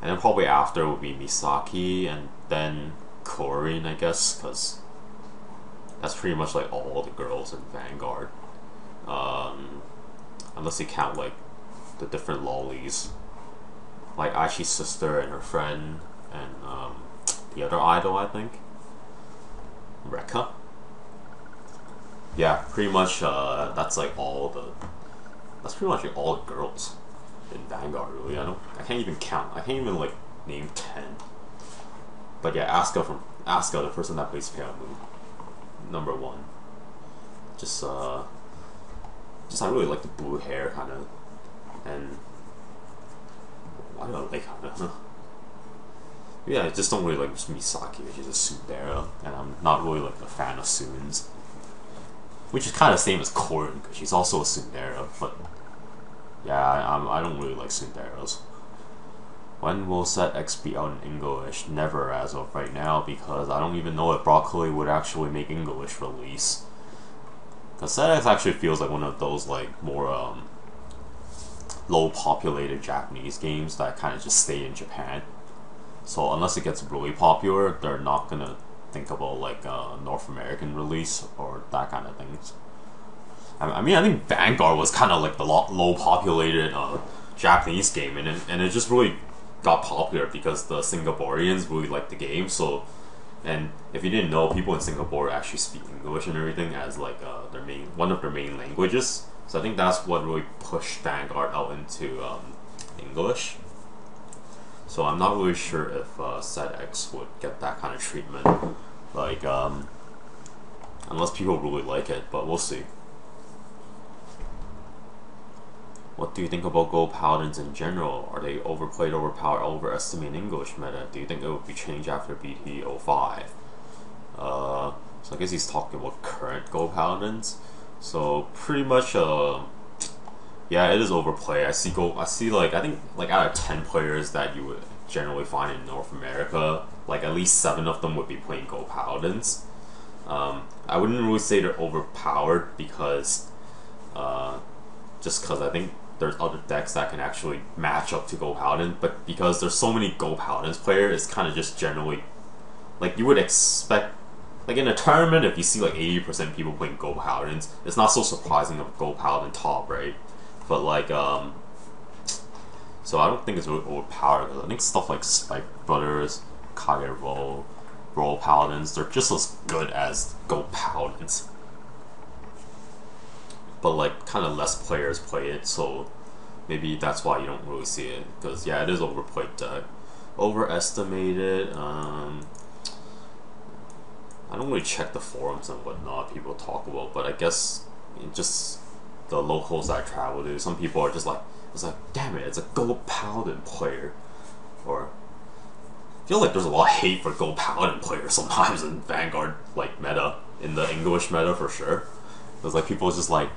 And then probably after would be Misaki, and then Corinne, I guess, because that's pretty much like all the girls in Vanguard. Unless you count like the different lollies, like Aishi's sister and her friend, and the other idol, I think, Rekka. Yeah, pretty much. That's like that's pretty much like all the girls in Vanguard. Really, I can't even count. I can't even like name 10. But yeah, Asuka, the person that plays Pale Moon, number 1. Just I really like the blue hair kind of, and why do I like her? Yeah, I just don't really like Misaki. She's a tsundere, and I'm not really like a fan of Tsuns. Which is kind of the same as Corin, because she's also a tsundere, but yeah, I don't really like tsunderes. When will Set X be out in English? Never as of right now, because I don't even know if Broccoli would actually make English release. Because Set X actually feels like one of those like more low populated Japanese games that kind of just stay in Japan. So unless it gets really popular, they're not gonna think about like a North American release or that kind of things. I mean, I think Vanguard was kind of like the low populated Japanese game, and it just really got popular because the Singaporeans really liked the game. So, and if you didn't know, people in Singapore actually speak English and everything as like one of their main languages. So I think that's what really pushed Vanguard out into English. So I'm not really sure if Set X would get that kind of treatment, like unless people really like it, but we'll see. What do you think about Gold Paladins in general? Are they overplayed, overpowered, overestimated English meta? Do you think it would be changed after BT05? So I guess he's talking about current Gold Paladins. So pretty much, yeah, it is overplayed. I see like I think like out of 10 players that you would generally find in North America, like at least 7 of them would be playing Gold Paladins. I wouldn't really say they're overpowered because, just because I think there's other decks that can actually match up to Gold Paladin, but because there's so many Gold Paladins players, it's kind of just generally, like you would expect, like in a tournament, if you see like 80% people playing Gold Paladins, it's not so surprising of Gold Paladin top, right? But like, so I don't think it's really overpowered, because I think stuff like Spike Brothers, Kage Roll Paladins, they're just as good as Gold Paladins. But like kind of less players play it, so maybe that's why you don't really see it. Because yeah, it is overplayed deck, overestimated. I don't really check the forums and whatnot people talk about, but I guess just the locals that I travel to, some people are just like, it's like, damn it, it's a Gold Paladin player, or I feel like there's a lot of hate for Gold Paladin players sometimes in Vanguard like meta, in the English meta for sure. There's like people just like,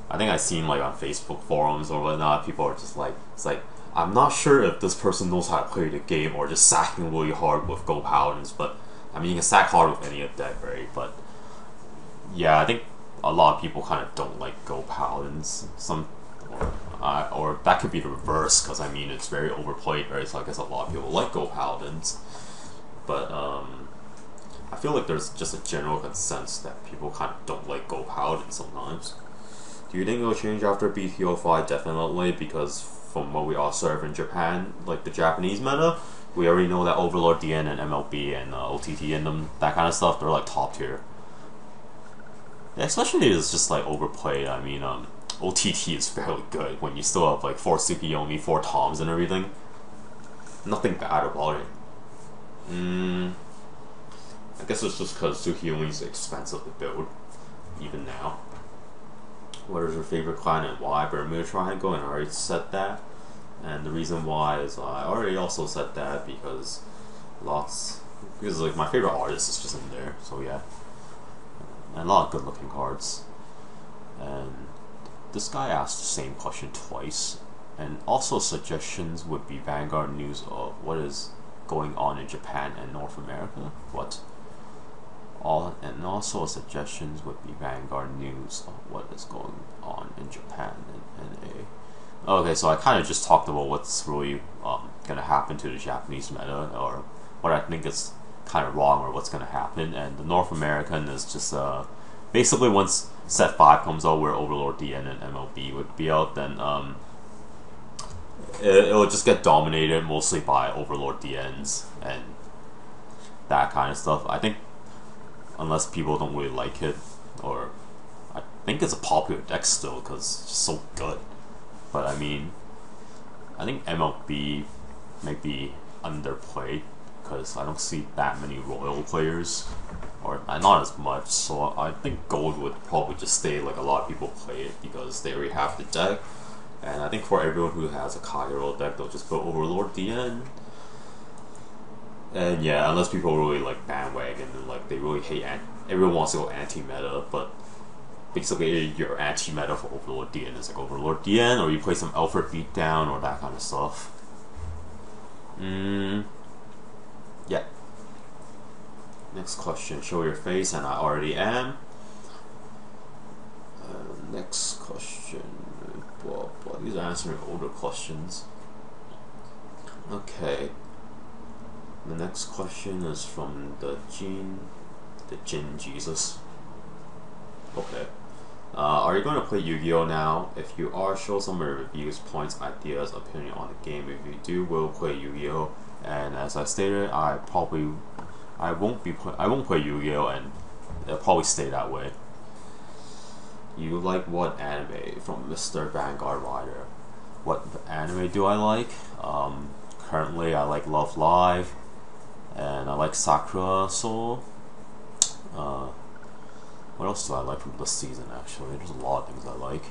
I think I've seen like on Facebook forums or whatnot, people are just like, it's like, I'm not sure if this person knows how to play the game or just sacking really hard with Gold Paladins, but I mean you can sack hard with any deck, right? But yeah, I think a lot of people kind of don't like Gold Paladins. Or that could be the reverse, because I mean it's very overplayed, right? So I guess a lot of people like Gold Paladins, but I feel like there's just a general consensus that people kind of don't like Gold Paladins sometimes. Do you think it'll change after BT05? Definitely, because from what we observe in Japan, like the Japanese meta, we already know that Overlord DN and MLB and OTT and them, that kind of stuff, they're like top tier. Yeah, especially it's just like overplayed. I mean, OTT is fairly good when you still have like 4 Tsukiyomi, 4 Toms and everything. Nothing bad about it. I guess it's just because Tsukiyomi is expensive to build, even now. What is your favorite clan and why? Bermuda Triangle, and I already said that. And the reason why is I already also said that because like my favorite artist is just in there, so yeah. And a lot of good looking cards. And this guy asked the same question twice. And also suggestions would be Vanguard news of what is going on in Japan and North America. What? And also suggestions would be Vanguard news of what is going on in Japan and NA. Okay, so I kind of just talked about what's really going to happen to the Japanese meta, or what I think is kind of wrong, or what's going to happen. And the North American is just basically once Set 5 comes out, where Overlord DN and MLB would be out, then it'll just get dominated mostly by Overlord DNs and that kind of stuff. I think unless people don't really like it, or I think it's a popular deck still because it's just so good. But I mean, I think MLB may be underplayed because I don't see that many Royal players, or not as much. So I think Gold would probably just stay like a lot of people play it because they already have the deck. And I think for everyone who has a Kage Roll deck, they'll just put Overlord DN. And yeah, unless people really like bandwagon and like they really hate everyone wants to go anti-meta, but basically your anti-meta for Overlord DN is like Overlord DN, or you play some Alfred Beatdown or that kind of stuff. Yeah. Next question, show your face, and I already am. Next question, blah, blah. These are answering older questions. Okay. The next question is from the Jin Jesus. Okay. Are you going to play Yu-Gi-Oh now? If you are, show some of your reviews, points, ideas, opinion on the game. If you do, we'll play Yu-Gi-Oh. And as I stated, I won't play Yu-Gi-Oh, and it'll probably stay that way. You like what anime? From Mr. Vanguard Rider. What anime do I like? Currently I like Love Live, and I like Sakura Soul. What else do I like from this season? Actually, there's a lot of things I like.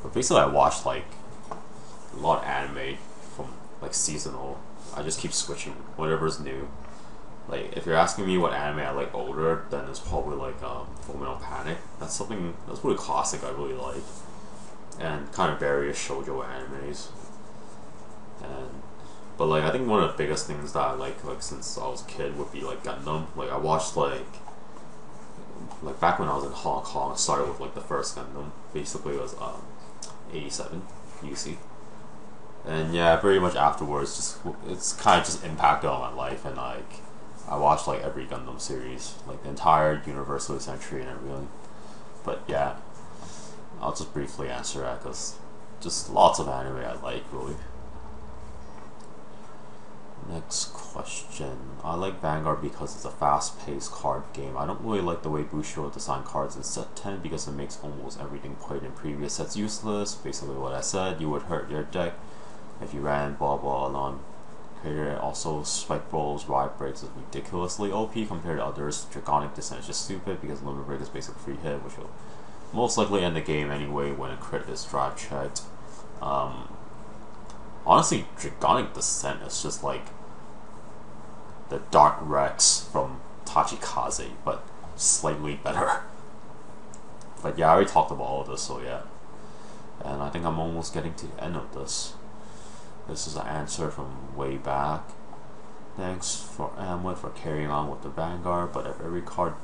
But basically, I watched like a lot of anime from like seasonal. I just keep switching whatever's new. Like, if you're asking me what anime I like older, then it's probably like Fullmetal Panic. That's really classic. I really like, and kind of various shoujo animes. But like, I think one of the biggest things that I like since I was a kid would be like Gundam. Like, I watched like back when I was in Hong Kong, I started with like the first Gundam. Basically, it was 87 UC. And yeah, pretty much afterwards, it's kind of just impacted on my life, and like I watched like every Gundam series, like the entire Universal Century and everything. But yeah, I'll just briefly answer that because just lots of anime I like, really. Next question. I like Vanguard because it's a fast-paced card game. I don't really like the way Bushido designed cards in set 10 because it makes almost everything played in previous sets useless. Basically what I said, you would hurt your deck if you ran blah blah along. Creator also spike rolls, ride breaks is ridiculously OP compared to others. Draconic Descent is just stupid because limit break is basically free hit, which will most likely end the game anyway when a crit is drive checked. Honestly, Draconic Descent is just like the Dark Rex from Tachikaze, but slightly better. But yeah, I already talked about all of this, so yeah. And I think I'm almost getting to the end of this. This is an answer from way back. Thanks for Amulet for carrying on with the Vanguard, but if every card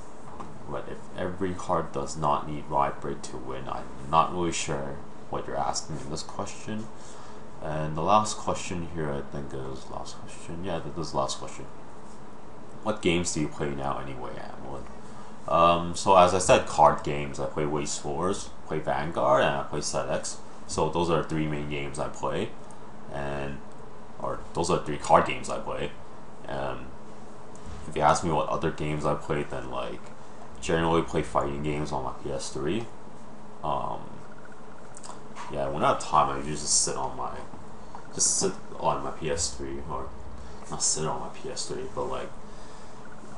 does not need ride break to win, I'm not really sure what you're asking in this question. And the last question here, I think is last question. Yeah, this is the last question. What games do you play now anyway, Amulet? So as I said, card games. I play Waste Wars, play Vanguard, and I play ZX. So those are the three main games I play, or those are the three card games I play. If you ask me what other games I play, then like generally play fighting games on my PS3. Yeah, when I have time, I usually just sit on my PS3, or not sit on my PS3, but like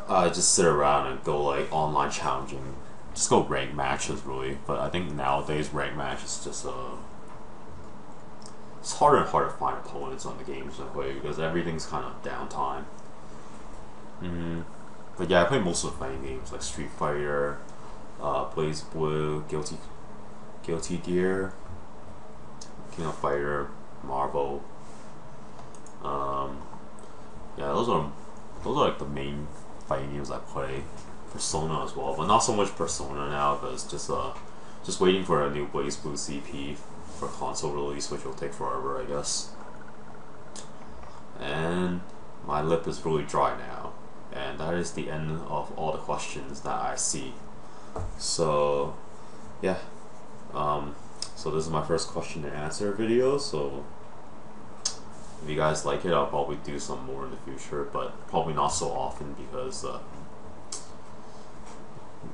I just sit around and go like online challenging, just go rank matches really. But I think nowadays rank matches just it's harder and harder to find opponents on the games I play because everything's kind of downtime. But yeah, I play most of the fighting games like Street Fighter, Blaze Blue, Guilty Gear, King of Fighter, Marvel. Yeah, those are like the main fighting games I play. Persona as well, but not so much Persona now because just waiting for a new Blaze Blue CP for console release, which will take forever, I guess. And my lip is really dry now, and that is the end of all the questions that I see. So yeah, so this is my first question and answer video. So if you guys like it, I'll probably do some more in the future, but probably not so often because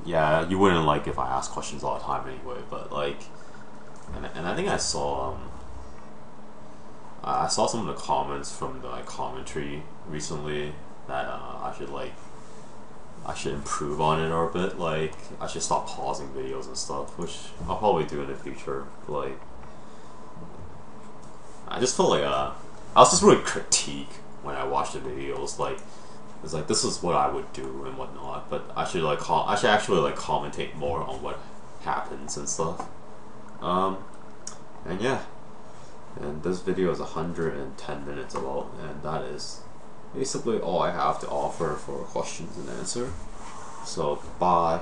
yeah, you wouldn't like if I asked questions all the time anyway. But like, and I think I saw some of the comments from the commentary recently that I should improve on it a bit. Like, I should stop pausing videos and stuff, which I'll probably do in the future. Like, I just felt like I was just really critique when I watched the videos. Like, it's like this is what I would do and whatnot, but I should actually like commentate more on what happens and stuff. And yeah, and this video is 110 minutes about, and that is basically all I have to offer for questions and answer. So bye.